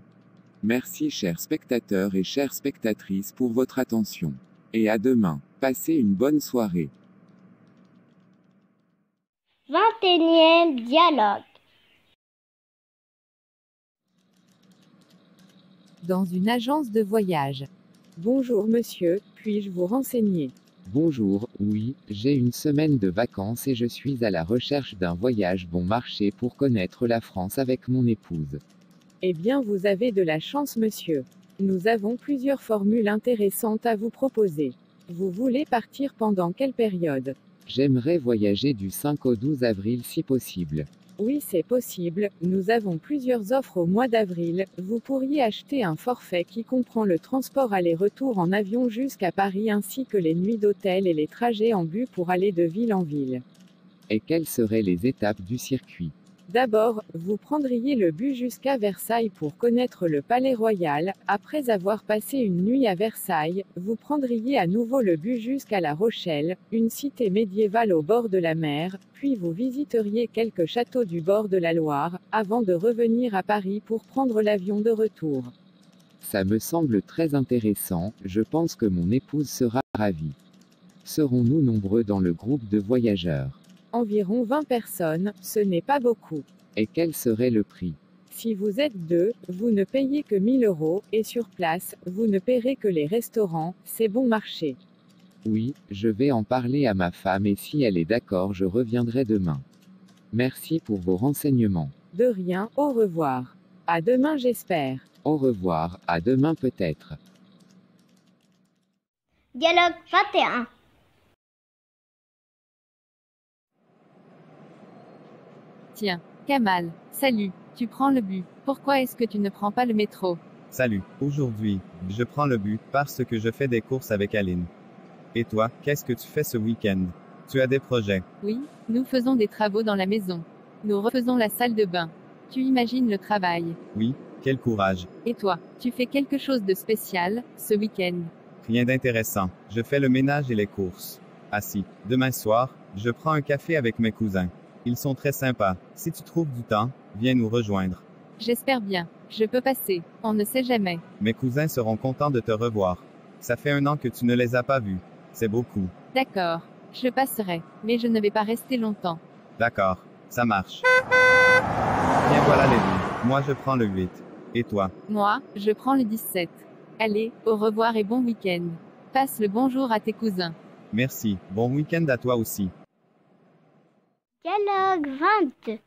Merci chers spectateurs et chères spectatrices pour votre attention. Et à demain. Passez une bonne soirée.
21e dialogue.
Dans une agence de voyage.
Bonjour monsieur, puis-je vous renseigner?
Bonjour, oui, j'ai une semaine de vacances et je suis à la recherche d'un voyage bon marché pour connaître la France avec mon épouse.
Eh bien vous avez de la chance monsieur. Nous avons plusieurs formules intéressantes à vous proposer. Vous voulez partir pendant quelle période?
J'aimerais voyager du 5 au 12 avril si possible.
Oui, c'est possible, nous avons plusieurs offres au mois d'avril. Vous pourriez acheter un forfait qui comprend le transport aller-retour en avion jusqu'à Paris ainsi que les nuits d'hôtel et les trajets en bus pour aller de ville en ville.
Et quelles seraient les étapes du circuit?
D'abord, vous prendriez le bus jusqu'à Versailles pour connaître le Palais Royal. Après avoir passé une nuit à Versailles, vous prendriez à nouveau le bus jusqu'à La Rochelle, une cité médiévale au bord de la mer, puis vous visiteriez quelques châteaux du bord de la Loire, avant de revenir à Paris pour prendre l'avion de retour.
Ça me semble très intéressant, je pense que mon épouse sera ravie. Serons-nous nombreux dans le groupe de voyageurs?
Environ 20 personnes, ce n'est pas beaucoup.
Et quel serait le prix?
Si vous êtes deux, vous ne payez que 1000 €, et sur place, vous ne paierez que les restaurants, c'est bon marché.
Oui, je vais en parler à ma femme et si elle est d'accord je reviendrai demain. Merci pour vos renseignements.
De rien, au revoir. À demain j'espère.
Au revoir, à demain peut-être.
Dialogue 21.
Tiens, Kamal, salut, tu prends le bus. Pourquoi est-ce que tu ne prends pas le métro?
Salut, aujourd'hui, je prends le bus parce que je fais des courses avec Aline. Et toi, qu'est-ce que tu fais ce week-end? Tu as des projets?
Oui, nous faisons des travaux dans la maison. Nous refaisons la salle de bain. Tu imagines le travail?
Oui, quel courage.
Et toi, tu fais quelque chose de spécial, ce week-end?
Rien d'intéressant, je fais le ménage et les courses. Assis, demain soir, je prends un café avec mes cousins. Ils sont très sympas. Si tu trouves du temps, viens nous rejoindre.
J'espère bien. Je peux passer. On ne sait jamais.
Mes cousins seront contents de te revoir. Ça fait 1 an que tu ne les as pas vus. C'est beaucoup.
D'accord. Je passerai. Mais je ne vais pas rester longtemps.
D'accord. Ça marche. Bien voilà les deux. Moi je prends le 8. Et toi?
Moi, je prends le 17. Allez, au revoir et bon week-end. Passe le bonjour à tes cousins.
Merci. Bon week-end à toi aussi.
Dialogue 22.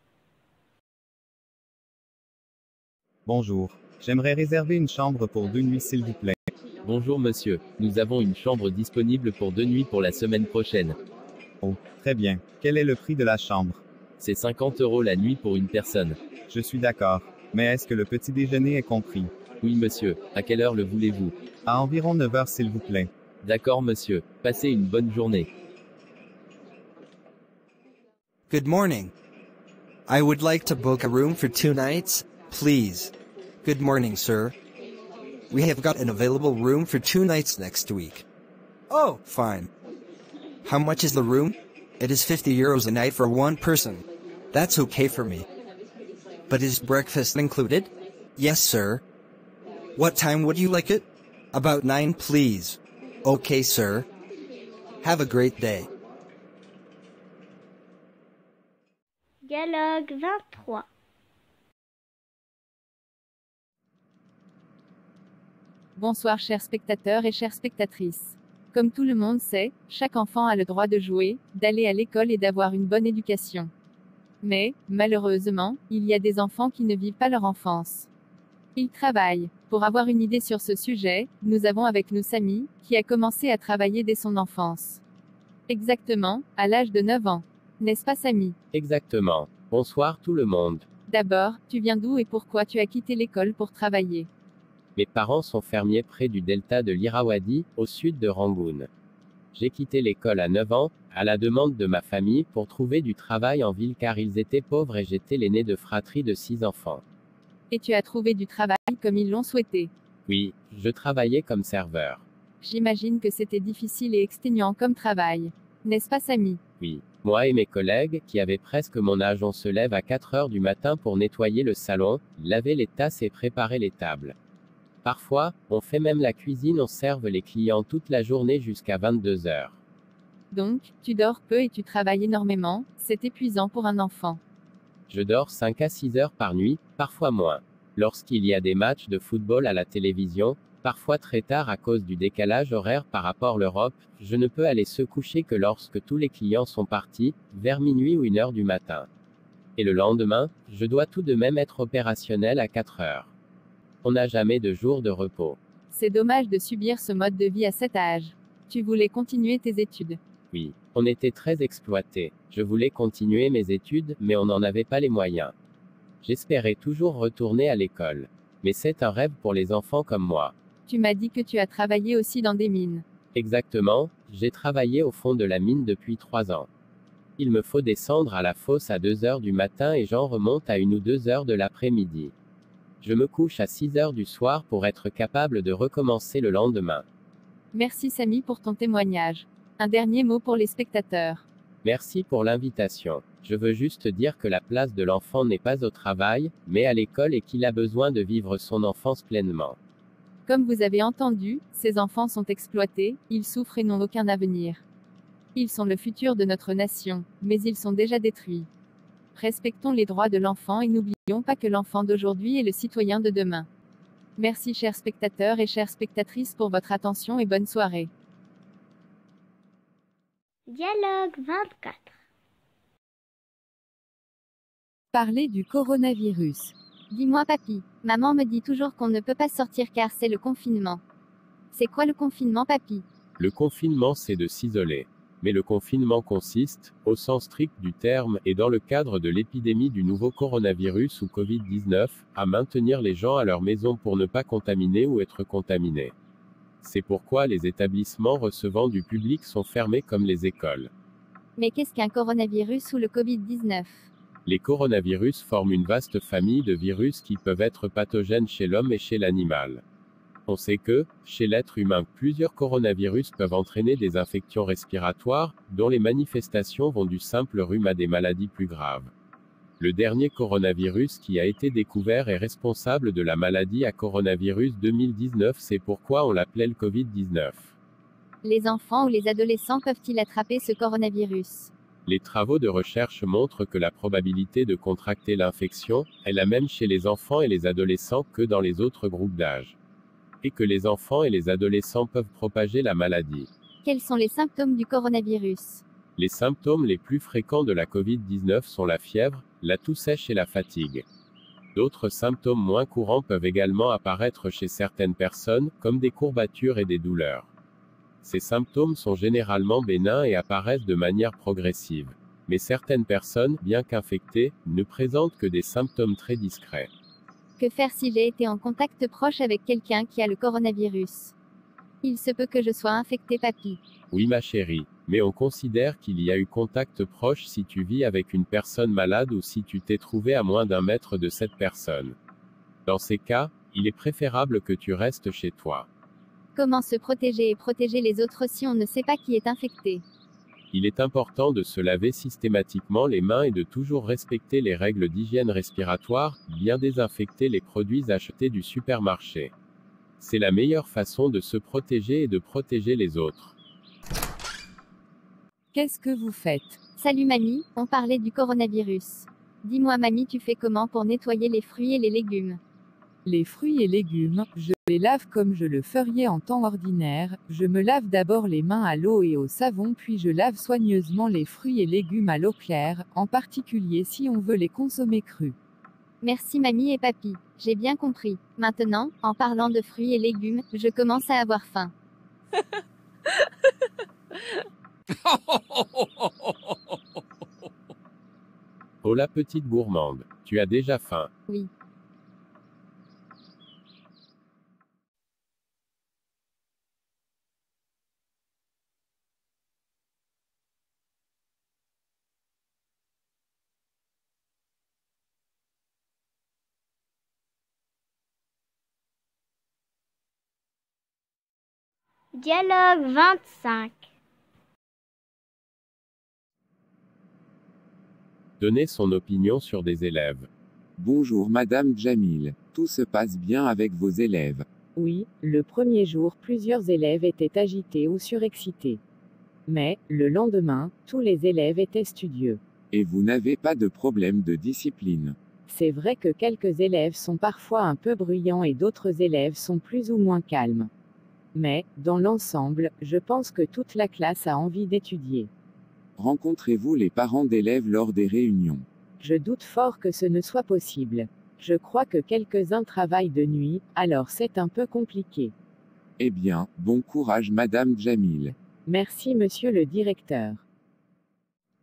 Bonjour. J'aimerais réserver une chambre pour 2 nuits s'il vous plaît.
Bonjour monsieur, nous avons une chambre disponible pour 2 nuits pour la semaine prochaine.
Oh, très bien. Quel est le prix de la chambre?
C'est 50 € la nuit pour une personne.
Je suis d'accord. Mais est-ce que le petit déjeuner est compris?
Oui monsieur, à quelle heure le voulez-vous?
À environ 9 h s'il vous plaît.
D'accord monsieur, passez une bonne journée.
Good morning. I would like to book a room for 2 nights, please. Good morning, sir. We have got an available room for 2 nights next week. Oh, fine. How much is the room? It is 50 € a night for one person. That's okay for me. But is breakfast included? Yes, sir. What time would you like it? About 9, please. Okay, sir. Have a great day.
Dialogue 23.
Bonsoir chers spectateurs et chères spectatrices. Comme tout le monde sait, chaque enfant a le droit de jouer, d'aller à l'école et d'avoir une bonne éducation. Mais, malheureusement, il y a des enfants qui ne vivent pas leur enfance. Ils travaillent, Pour avoir une idée sur ce sujet, nous avons avec nous Samy, qui a commencé à travailler dès son enfance. Exactement, à l'âge de 9 ans. N'est-ce pas Samy?
Exactement. Bonsoir tout le monde.
D'abord, tu viens d'où et pourquoi tu as quitté l'école pour travailler?
Mes parents sont fermiers près du delta de l'Irrawaddy, au sud de Rangoon. J'ai quitté l'école à 9 ans, à la demande de ma famille, pour trouver du travail en ville car ils étaient pauvres et j'étais l'aîné de fratrie de 6 enfants.
Et tu as trouvé du travail comme ils l'ont souhaité?
Oui, je travaillais comme serveur.
J'imagine que c'était difficile et exténuant comme travail. N'est-ce pas Samy?
Oui. Moi et mes collègues, qui avaient presque mon âge, on se lève à 4 heures du matin pour nettoyer le salon, laver les tasses et préparer les tables. Parfois, on fait même la cuisine, on serve les clients toute la journée jusqu'à 22 heures.
Donc, tu dors peu et tu travailles énormément, c'est épuisant pour un enfant.
Je dors 5 à 6 heures par nuit, parfois moins. Lorsqu'il y a des matchs de football à la télévision, parfois très tard à cause du décalage horaire par rapport à l'Europe, je ne peux aller se coucher que lorsque tous les clients sont partis, vers minuit ou 1 heure du matin. Et le lendemain, je dois tout de même être opérationnel à 4 heures. On n'a jamais de jour de repos.
C'est dommage de subir ce mode de vie à cet âge. Tu voulais continuer tes études?
Oui, on était très exploités. Je voulais continuer mes études, mais on n'en avait pas les moyens. J'espérais toujours retourner à l'école. Mais c'est un rêve pour les enfants comme moi.
Tu m'as dit que tu as travaillé aussi dans des mines.
Exactement, j'ai travaillé au fond de la mine depuis 3 ans. Il me faut descendre à la fosse à 2 heures du matin et j'en remonte à 1 ou 2 heures de l'après-midi. Je me couche à 6 heures du soir pour être capable de recommencer le lendemain.
Merci Samy pour ton témoignage. Un dernier mot pour les spectateurs.
Merci pour l'invitation. Je veux juste dire que la place de l'enfant n'est pas au travail, mais à l'école et qu'il a besoin de vivre son enfance pleinement.
Comme vous avez entendu, ces enfants sont exploités, ils souffrent et n'ont aucun avenir. Ils sont le futur de notre nation, mais ils sont déjà détruits. Respectons les droits de l'enfant et n'oublions pas que l'enfant d'aujourd'hui est le citoyen de demain. Merci chers spectateurs et chères spectatrices pour votre attention et bonne soirée.
Dialogue 24.
Parler du coronavirus.
Dis-moi papy, maman me dit toujours qu'on ne peut pas sortir car c'est le confinement. C'est quoi le confinement papy?
Le confinement c'est de s'isoler. Mais le confinement consiste, au sens strict du terme, et dans le cadre de l'épidémie du nouveau coronavirus ou Covid-19, à maintenir les gens à leur maison pour ne pas contaminer ou être contaminés. C'est pourquoi les établissements recevant du public sont fermés comme les écoles.
Mais qu'est-ce qu'un coronavirus ou le Covid-19?
Les coronavirus forment une vaste famille de virus qui peuvent être pathogènes chez l'homme et chez l'animal. On sait que, chez l'être humain, plusieurs coronavirus peuvent entraîner des infections respiratoires, dont les manifestations vont du simple rhume à des maladies plus graves. Le dernier coronavirus qui a été découvert est responsable de la maladie à coronavirus 2019, c'est pourquoi on l'appelait le Covid-19.
Les enfants ou les adolescents peuvent-ils attraper ce coronavirus?
Les travaux de recherche montrent que la probabilité de contracter l'infection est la même chez les enfants et les adolescents que dans les autres groupes d'âge. Et que les enfants et les adolescents peuvent propager la maladie.
Quels sont les symptômes du coronavirus?
Les symptômes les plus fréquents de la Covid-19 sont la fièvre, la toux sèche et la fatigue. D'autres symptômes moins courants peuvent également apparaître chez certaines personnes, comme des courbatures et des douleurs. Ces symptômes sont généralement bénins et apparaissent de manière progressive. Mais certaines personnes, bien qu'infectées, ne présentent que des symptômes très discrets.
Que faire si j'ai été en contact proche avec quelqu'un qui a le coronavirus? Il se peut que je sois infecté papy.
Oui ma chérie, mais on considère qu'il y a eu contact proche si tu vis avec une personne malade ou si tu t'es trouvé à moins d'1 mètre de cette personne. Dans ces cas, il est préférable que tu restes chez toi.
Comment se protéger et protéger les autres si on ne sait pas qui est infecté?
Il est important de se laver systématiquement les mains et de toujours respecter les règles d'hygiène respiratoire, bien désinfecter les produits achetés du supermarché. C'est la meilleure façon de se protéger et de protéger les autres.
Qu'est-ce que vous faites?
Salut mamie, on parlait du coronavirus. Dis-moi mamie, tu fais comment pour nettoyer les fruits et les légumes?
Les fruits et légumes, je les lave comme je le ferais en temps ordinaire. Je me lave d'abord les mains à l'eau et au savon, puis je lave soigneusement les fruits et légumes à l'eau claire, en particulier si on veut les consommer crus.
Merci mamie et papy. J'ai bien compris. Maintenant, en parlant de fruits et légumes, je commence à avoir faim.
Oh la petite gourmande, tu as déjà faim.
Oui.
Dialogue 25.
Donner son opinion sur des élèves.
Bonjour Madame Djamil. Tout se passe bien avec vos élèves.
Oui, le premier jour plusieurs élèves étaient agités ou surexcités. Mais, le lendemain, tous les élèves étaient studieux.
Et vous n'avez pas de problème de discipline.
C'est vrai que quelques élèves sont parfois un peu bruyants et d'autres élèves sont plus ou moins calmes. Mais, dans l'ensemble, je pense que toute la classe a envie d'étudier.
Rencontrez-vous les parents d'élèves lors des réunions?
Je doute fort que ce ne soit possible. Je crois que quelques-uns travaillent de nuit, alors c'est un peu compliqué.
Eh bien, bon courage Madame Djamil.
Merci monsieur le directeur.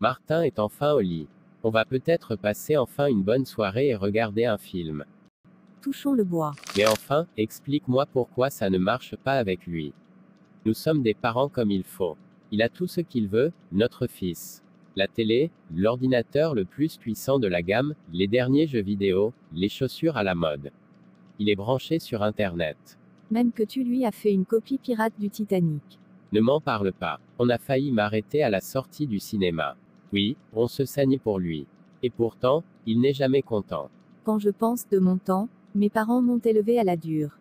Martin est enfin au lit. On va peut-être passer enfin une bonne soirée et regarder un film.
Touchons le bois.
Mais enfin, explique-moi pourquoi ça ne marche pas avec lui. Nous sommes des parents comme il faut. Il a tout ce qu'il veut, notre fils. La télé, l'ordinateur le plus puissant de la gamme, les derniers jeux vidéo, les chaussures à la mode. Il est branché sur Internet.
Même que tu lui as fait une copie pirate du Titanic.
Ne m'en parle pas. On a failli m'arrêter à la sortie du cinéma. Oui, on se saignait pour lui. Et pourtant, il n'est jamais content.
Quand je pense de mon temps, mes parents m'ont élevé à la dure.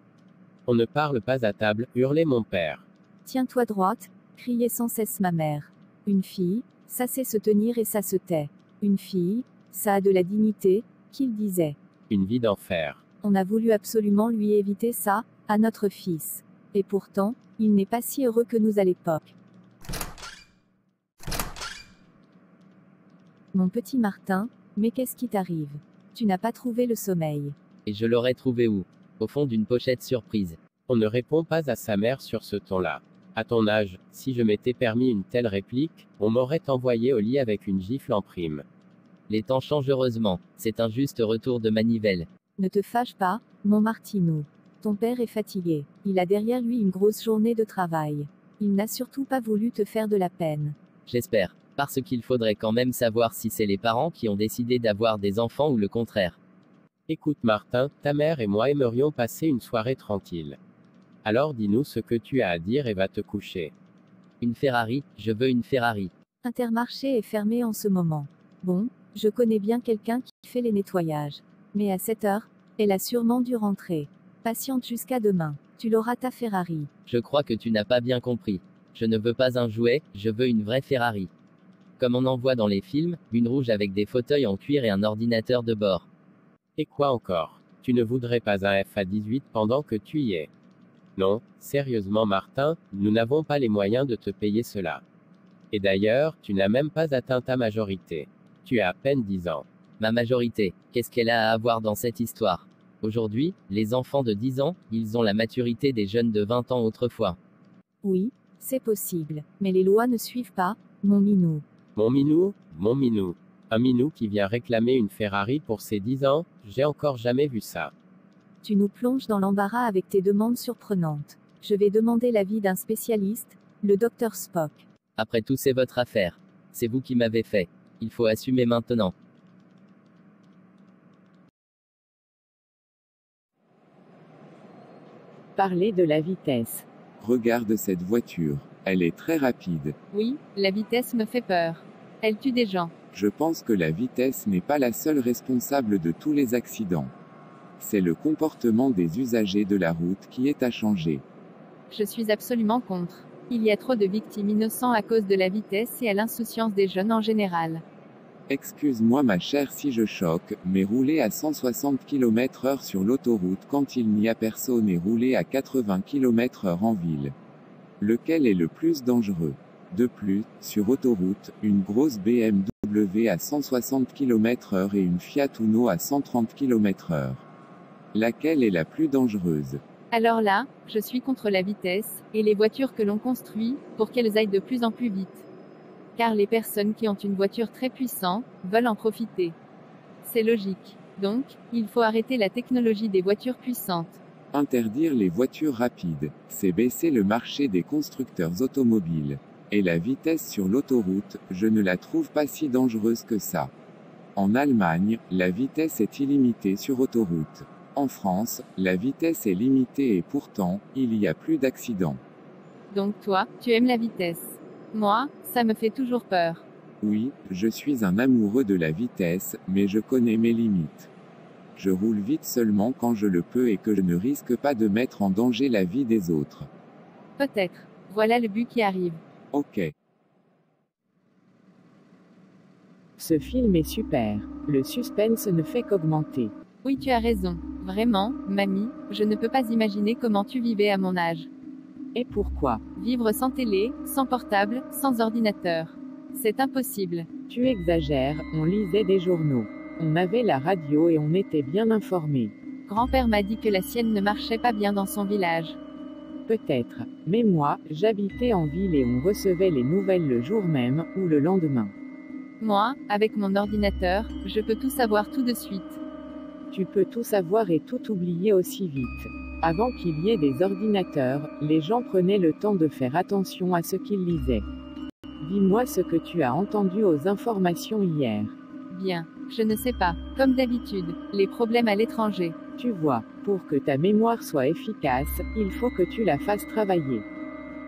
On ne parle pas à table, hurlait mon père.
Tiens-toi droite, criait sans cesse ma mère. Une fille, ça sait se tenir et ça se tait. Une fille, ça a de la dignité, qu'il disait.
Une vie d'enfer.
On a voulu absolument lui éviter ça, à notre fils. Et pourtant, il n'est pas si heureux que nous à l'époque. Mon petit Martin, mais qu'est-ce qui t'arrive? Tu n'as pas trouvé le sommeil.
Et je l'aurais trouvé où? Au fond d'une pochette surprise.
On ne répond pas à sa mère sur ce ton-là. À ton âge, si je m'étais permis une telle réplique, on m'aurait envoyé au lit avec une gifle en prime.
Les temps changent heureusement, c'est un juste retour de manivelle.
Ne te fâche pas, mon Martinou. Ton père est fatigué. Il a derrière lui une grosse journée de travail. Il n'a surtout pas voulu te faire de la peine.
J'espère. Parce qu'il faudrait quand même savoir si c'est les parents qui ont décidé d'avoir des enfants ou le contraire.
Écoute Martin, ta mère et moi aimerions passer une soirée tranquille. Alors dis-nous ce que tu as à dire et va te coucher.
Une Ferrari, je veux une Ferrari.
Intermarché est fermé en ce moment. Bon, je connais bien quelqu'un qui fait les nettoyages. Mais à 7 heures, elle a sûrement dû rentrer. Patiente jusqu'à demain. Tu l'auras ta Ferrari.
Je crois que tu n'as pas bien compris. Je ne veux pas un jouet, je veux une vraie Ferrari. Comme on en voit dans les films, une rouge avec des fauteuils en cuir et un ordinateur de bord.
Et quoi encore? Tu ne voudrais pas un FA18 pendant que tu y es? Non, sérieusement Martin, nous n'avons pas les moyens de te payer cela. Et d'ailleurs, tu n'as même pas atteint ta majorité. Tu as à peine 10 ans.
Ma majorité, qu'est-ce qu'elle a à avoir dans cette histoire? Aujourd'hui, les enfants de 10 ans, ils ont la maturité des jeunes de 20 ans autrefois.
Oui, c'est possible, mais les lois ne suivent pas, mon minou.
Mon minou, mon minou. Un minou qui vient réclamer une Ferrari pour ses 10 ans, j'ai encore jamais vu ça.
Tu nous plonges dans l'embarras avec tes demandes surprenantes. Je vais demander l'avis d'un spécialiste, le docteur Spock.
Après tout, c'est votre affaire. C'est vous qui m'avez fait. Il faut assumer maintenant.
Parler de la vitesse.
Regarde cette voiture. Elle est très rapide.
Oui, la vitesse me fait peur. Elle tue des gens.
Je pense que la vitesse n'est pas la seule responsable de tous les accidents. C'est le comportement des usagers de la route qui est à changer.
Je suis absolument contre. Il y a trop de victimes innocentes à cause de la vitesse et à l'insouciance des jeunes en général.
Excuse-moi ma chère si je choque, mais rouler à 160 km/h sur l'autoroute quand il n'y a personne et rouler à 80 km/h en ville. Lequel est le plus dangereux? De plus, sur autoroute, une grosse BMW à 160 km/h et une Fiat Uno à 130 km/h. Laquelle est la plus dangereuse?
Alors là, je suis contre la vitesse, et les voitures que l'on construit, pour qu'elles aillent de plus en plus vite. Car les personnes qui ont une voiture très puissante, veulent en profiter. C'est logique. Donc, il faut arrêter la technologie des voitures puissantes.
Interdire les voitures rapides, c'est baisser le marché des constructeurs automobiles. Et la vitesse sur l'autoroute, je ne la trouve pas si dangereuse que ça. En Allemagne, la vitesse est illimitée sur autoroute. En France, la vitesse est limitée et pourtant, il y a plus d'accidents.
Donc toi, tu aimes la vitesse. Moi, ça me fait toujours peur.
Oui, je suis un amoureux de la vitesse, mais je connais mes limites. Je roule vite seulement quand je le peux et que je ne risque pas de mettre en danger la vie des autres.
Peut-être. Voilà le but qui arrive.
Ok.
Ce film est super. Le suspense ne fait qu'augmenter.
Oui, tu as raison. Vraiment, mamie, je ne peux pas imaginer comment tu vivais à mon âge.
Et pourquoi?
Vivre sans télé, sans portable, sans ordinateur. C'est impossible.
Tu exagères, on lisait des journaux. On avait la radio et on était bien informés.
Grand-père m'a dit que la sienne ne marchait pas bien dans son village.
Peut-être. Mais moi, j'habitais en ville et on recevait les nouvelles le jour même, ou le lendemain.
Moi, avec mon ordinateur, je peux tout savoir tout de suite.
Tu peux tout savoir et tout oublier aussi vite. Avant qu'il y ait des ordinateurs, les gens prenaient le temps de faire attention à ce qu'ils lisaient. Dis-moi ce que tu as entendu aux informations hier.
Bien, je ne sais pas. Comme d'habitude, les problèmes à l'étranger.
Tu vois, pour que ta mémoire soit efficace, il faut que tu la fasses travailler.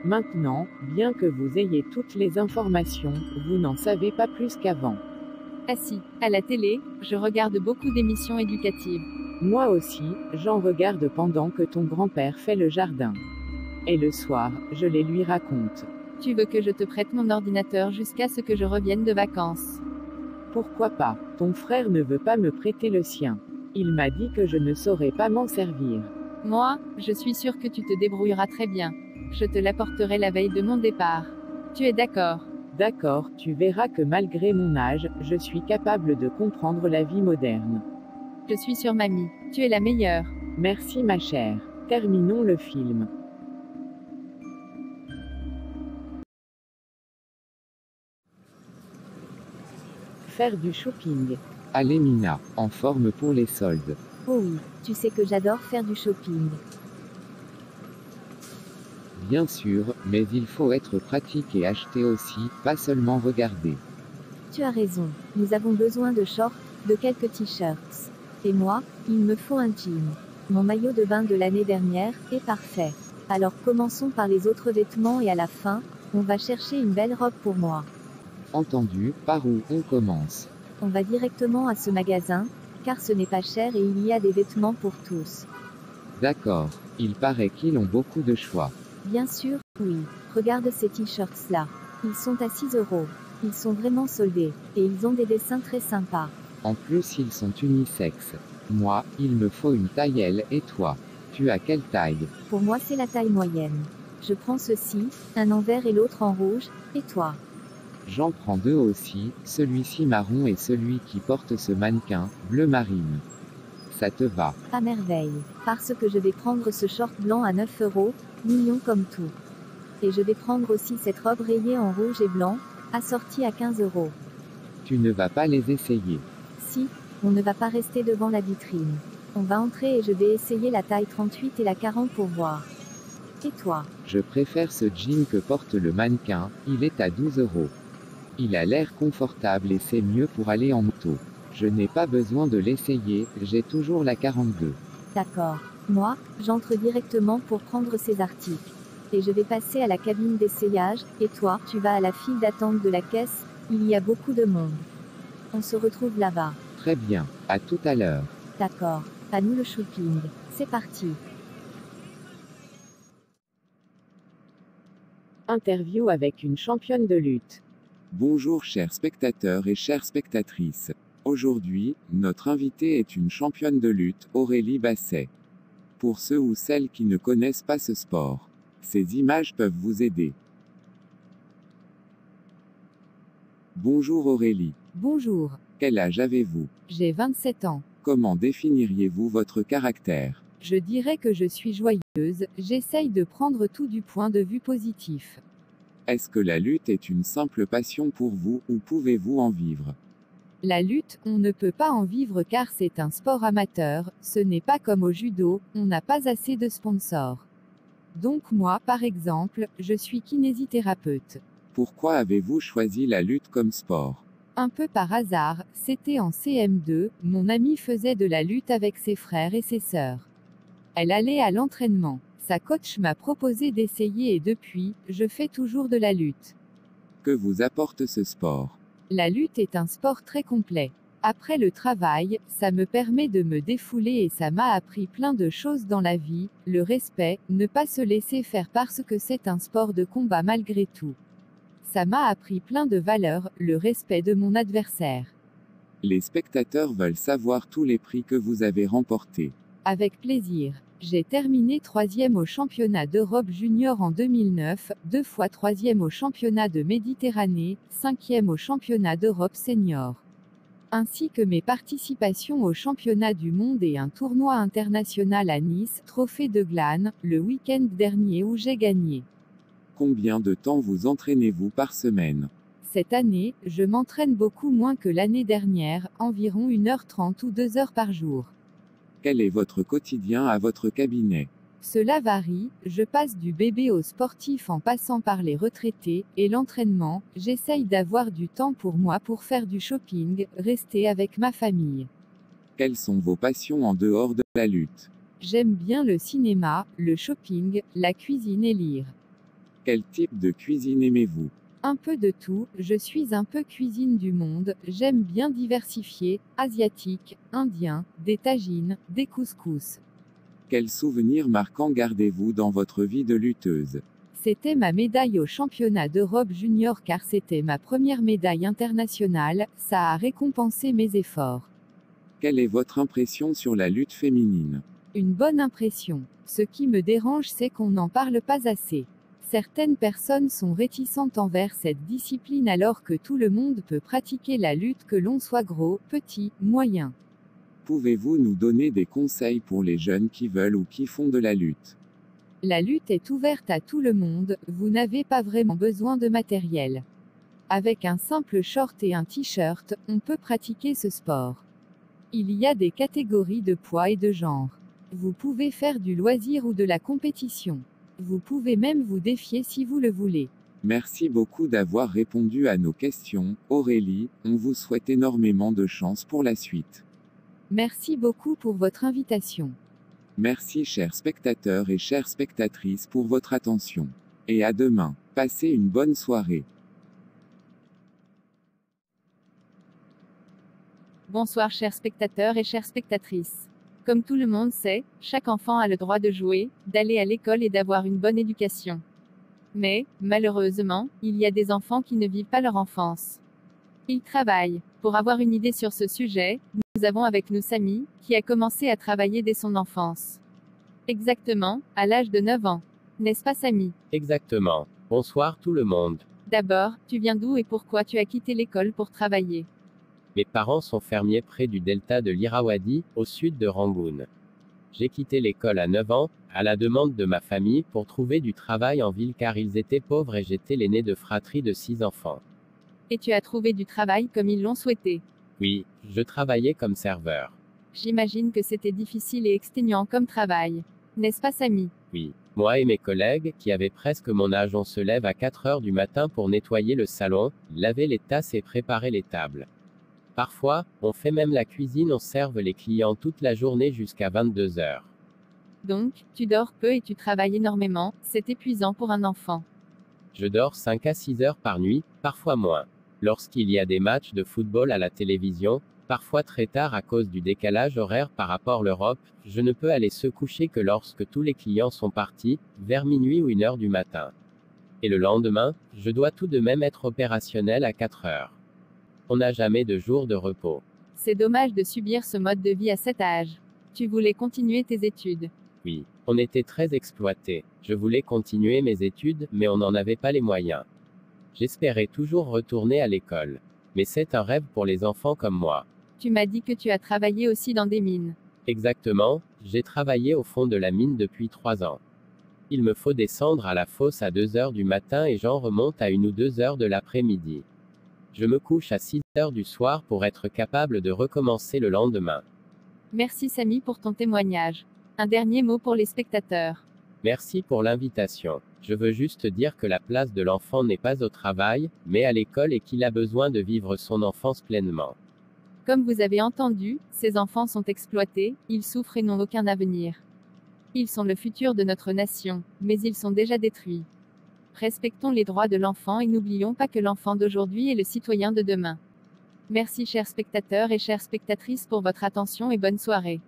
Maintenant, bien que vous ayez toutes les informations, vous n'en savez pas plus qu'avant.
Ah si, à la télé, je regarde beaucoup d'émissions éducatives.
Moi aussi, j'en regarde pendant que ton grand-père fait le jardin. Et le soir, je les lui raconte.
Tu veux que je te prête mon ordinateur jusqu'à ce que je revienne de vacances?
Pourquoi pas? Ton frère ne veut pas me prêter le sien. Il m'a dit que je ne saurais pas m'en servir.
Moi, je suis sûre que tu te débrouilleras très bien. Je te l'apporterai la veille de mon départ. Tu es d'accord?
D'accord, tu verras que malgré mon âge, je suis capable de comprendre la vie moderne.
Je suis sûre, mamie. Tu es la meilleure.
Merci ma chère. Terminons le film. Faire du shopping.
Allez Mina, en forme pour les soldes.
Oh oui, tu sais que j'adore faire du shopping.
Bien sûr, mais il faut être pratique et acheter aussi, pas seulement regarder.
Tu as raison, nous avons besoin de shorts, de quelques t-shirts. Et moi, il me faut un jean. Mon maillot de bain de l'année dernière est parfait. Alors commençons par les autres vêtements et à la fin, on va chercher une belle robe pour moi.
Entendu, par où on commence?
On va directement à ce magasin, car ce n'est pas cher et il y a des vêtements pour tous.
D'accord, il paraît qu'ils ont beaucoup de choix.
Bien sûr, oui. Regarde ces t-shirts-là. Ils sont à 6 €. Ils sont vraiment soldés, et ils ont des dessins très sympas.
En plus ils sont unisexes. Moi, il me faut une taille L et toi? Tu as quelle taille?
Pour moi c'est la taille moyenne. Je prends ceci, un en vert et l'autre en rouge, et toi?
J'en prends deux aussi, celui-ci marron et celui qui porte ce mannequin, bleu marine. Ça te va?
À merveille. Parce que je vais prendre ce short blanc à 9 €, mignon comme tout. Et je vais prendre aussi cette robe rayée en rouge et blanc, assortie à 15 €.
Tu ne vas pas les essayer?
Si, on ne va pas rester devant la vitrine. On va entrer et je vais essayer la taille 38 et la 40 pour voir. Et toi?
Je préfère ce jean que porte le mannequin, il est à 12 €. Il a l'air confortable et c'est mieux pour aller en moto. Je n'ai pas besoin de l'essayer, j'ai toujours la 42.
D'accord. Moi, j'entre directement pour prendre ces articles. Et je vais passer à la cabine d'essayage, et toi, tu vas à la file d'attente de la caisse, il y a beaucoup de monde. On se retrouve là-bas.
Très bien, à tout à l'heure.
D'accord. À nous le shopping. C'est parti.
Interview avec une championne de lutte.
Bonjour chers spectateurs et chères spectatrices. Aujourd'hui, notre invitée est une championne de lutte, Aurélie Basset. Pour ceux ou celles qui ne connaissent pas ce sport, ces images peuvent vous aider. Bonjour Aurélie.
Bonjour.
Quel âge avez-vous?
J'ai 27 ans.
Comment définiriez-vous votre caractère?
Je dirais que je suis joyeuse, j'essaye de prendre tout du point de vue positif.
Est-ce que la lutte est une simple passion pour vous, ou pouvez-vous en vivre?
La lutte, on ne peut pas en vivre car c'est un sport amateur, ce n'est pas comme au judo, on n'a pas assez de sponsors. Donc moi, par exemple, je suis kinésithérapeute.
Pourquoi avez-vous choisi la lutte comme sport?
Un peu par hasard, c'était en CM2, mon amie faisait de la lutte avec ses frères et ses sœurs. Elle allait à l'entraînement. Sa coach m'a proposé d'essayer et depuis, je fais toujours de la lutte.
Que vous apporte ce sport?
La lutte est un sport très complet. Après le travail, ça me permet de me défouler et ça m'a appris plein de choses dans la vie, le respect, ne pas se laisser faire parce que c'est un sport de combat malgré tout. Ça m'a appris plein de valeurs, le respect de mon adversaire.
Les spectateurs veulent savoir tous les prix que vous avez remportés.
Avec plaisir. J'ai terminé 3e au championnat d'Europe junior en 2009, 2 fois 3e au championnat de Méditerranée, 5e au championnat d'Europe senior. Ainsi que mes participations au championnat du monde et un tournoi international à Nice, Trophée de Glane, le week-end dernier où j'ai gagné.
Combien de temps vous entraînez-vous par semaine?
Cette année, je m'entraîne beaucoup moins que l'année dernière, environ 1h30 ou 2h par jour.
Quel est votre quotidien à votre cabinet?
Cela varie, je passe du bébé au sportif en passant par les retraités, et l'entraînement, j'essaye d'avoir du temps pour moi pour faire du shopping, rester avec ma famille.
Quelles sont vos passions en dehors de la lutte?
J'aime bien le cinéma, le shopping, la cuisine et lire.
Quel type de cuisine aimez-vous?
Un peu de tout, je suis un peu cuisine du monde, j'aime bien diversifier, asiatique, indien, des tagines, des couscous.
Quel souvenir marquant gardez-vous dans votre vie de lutteuse?
C'était ma médaille au championnat d'Europe junior car c'était ma première médaille internationale, ça a récompensé mes efforts.
Quelle est votre impression sur la lutte féminine?
Une bonne impression. Ce qui me dérange c'est qu'on n'en parle pas assez. Certaines personnes sont réticentes envers cette discipline alors que tout le monde peut pratiquer la lutte que l'on soit gros, petit, moyen.
Pouvez-vous nous donner des conseils pour les jeunes qui veulent ou qui font de la lutte?
La lutte est ouverte à tout le monde, vous n'avez pas vraiment besoin de matériel. Avec un simple short et un t-shirt, on peut pratiquer ce sport. Il y a des catégories de poids et de genre. Vous pouvez faire du loisir ou de la compétition. Vous pouvez même vous défier si vous le voulez.
Merci beaucoup d'avoir répondu à nos questions, Aurélie, on vous souhaite énormément de chance pour la suite.
Merci beaucoup pour votre invitation.
Merci chers spectateurs et chères spectatrices pour votre attention. Et à demain. Passez une bonne soirée.
Bonsoir chers spectateurs et chères spectatrices. Comme tout le monde sait, chaque enfant a le droit de jouer, d'aller à l'école et d'avoir une bonne éducation. Mais, malheureusement, il y a des enfants qui ne vivent pas leur enfance. Ils travaillent. Pour avoir une idée sur ce sujet, nous avons avec nous Samy, qui a commencé à travailler dès son enfance. Exactement, à l'âge de 9 ans. N'est-ce pas Samy?
Exactement. Bonsoir tout le monde.
D'abord, tu viens d'où et pourquoi tu as quitté l'école pour travailler?
Mes parents sont fermiers près du delta de l'Irrawaddy, au sud de Rangoon. J'ai quitté l'école à 9 ans, à la demande de ma famille, pour trouver du travail en ville car ils étaient pauvres et j'étais l'aîné de fratrie de 6 enfants.
Et tu as trouvé du travail comme ils l'ont souhaité?
Oui, je travaillais comme serveur.
J'imagine que c'était difficile et exténuant comme travail. N'est-ce pas Samy?
Oui. Moi et mes collègues, qui avaient presque mon âge, on se lève à 4 heures du matin pour nettoyer le salon, laver les tasses et préparer les tables. Parfois, on fait même la cuisine, on serve les clients toute la journée jusqu'à 22 heures.
Donc, tu dors peu et tu travailles énormément, c'est épuisant pour un enfant.
Je dors 5 à 6 heures par nuit, parfois moins. Lorsqu'il y a des matchs de football à la télévision, parfois très tard à cause du décalage horaire par rapport à l'Europe, je ne peux aller se coucher que lorsque tous les clients sont partis, vers minuit ou 1 heure du matin. Et le lendemain, je dois tout de même être opérationnel à 4 heures. On n'a jamais de jour de repos.
C'est dommage de subir ce mode de vie à cet âge. Tu voulais continuer tes études?
Oui, on était très exploités. Je voulais continuer mes études, mais on n'en avait pas les moyens. J'espérais toujours retourner à l'école. Mais c'est un rêve pour les enfants comme moi.
Tu m'as dit que tu as travaillé aussi dans des mines.
Exactement, j'ai travaillé au fond de la mine depuis 3 ans. Il me faut descendre à la fosse à 2 heures du matin et j'en remonte à 1 ou 2 heures de l'après-midi. Je me couche à 6 heures du soir pour être capable de recommencer le lendemain.
Merci Samy pour ton témoignage. Un dernier mot pour les spectateurs.
Merci pour l'invitation. Je veux juste dire que la place de l'enfant n'est pas au travail, mais à l'école et qu'il a besoin de vivre son enfance pleinement.
Comme vous avez entendu, ces enfants sont exploités, ils souffrent et n'ont aucun avenir. Ils sont le futur de notre nation, mais ils sont déjà détruits. Respectons les droits de l'enfant et n'oublions pas que l'enfant d'aujourd'hui est le citoyen de demain. Merci chers spectateurs et chères spectatrices pour votre attention et bonne soirée.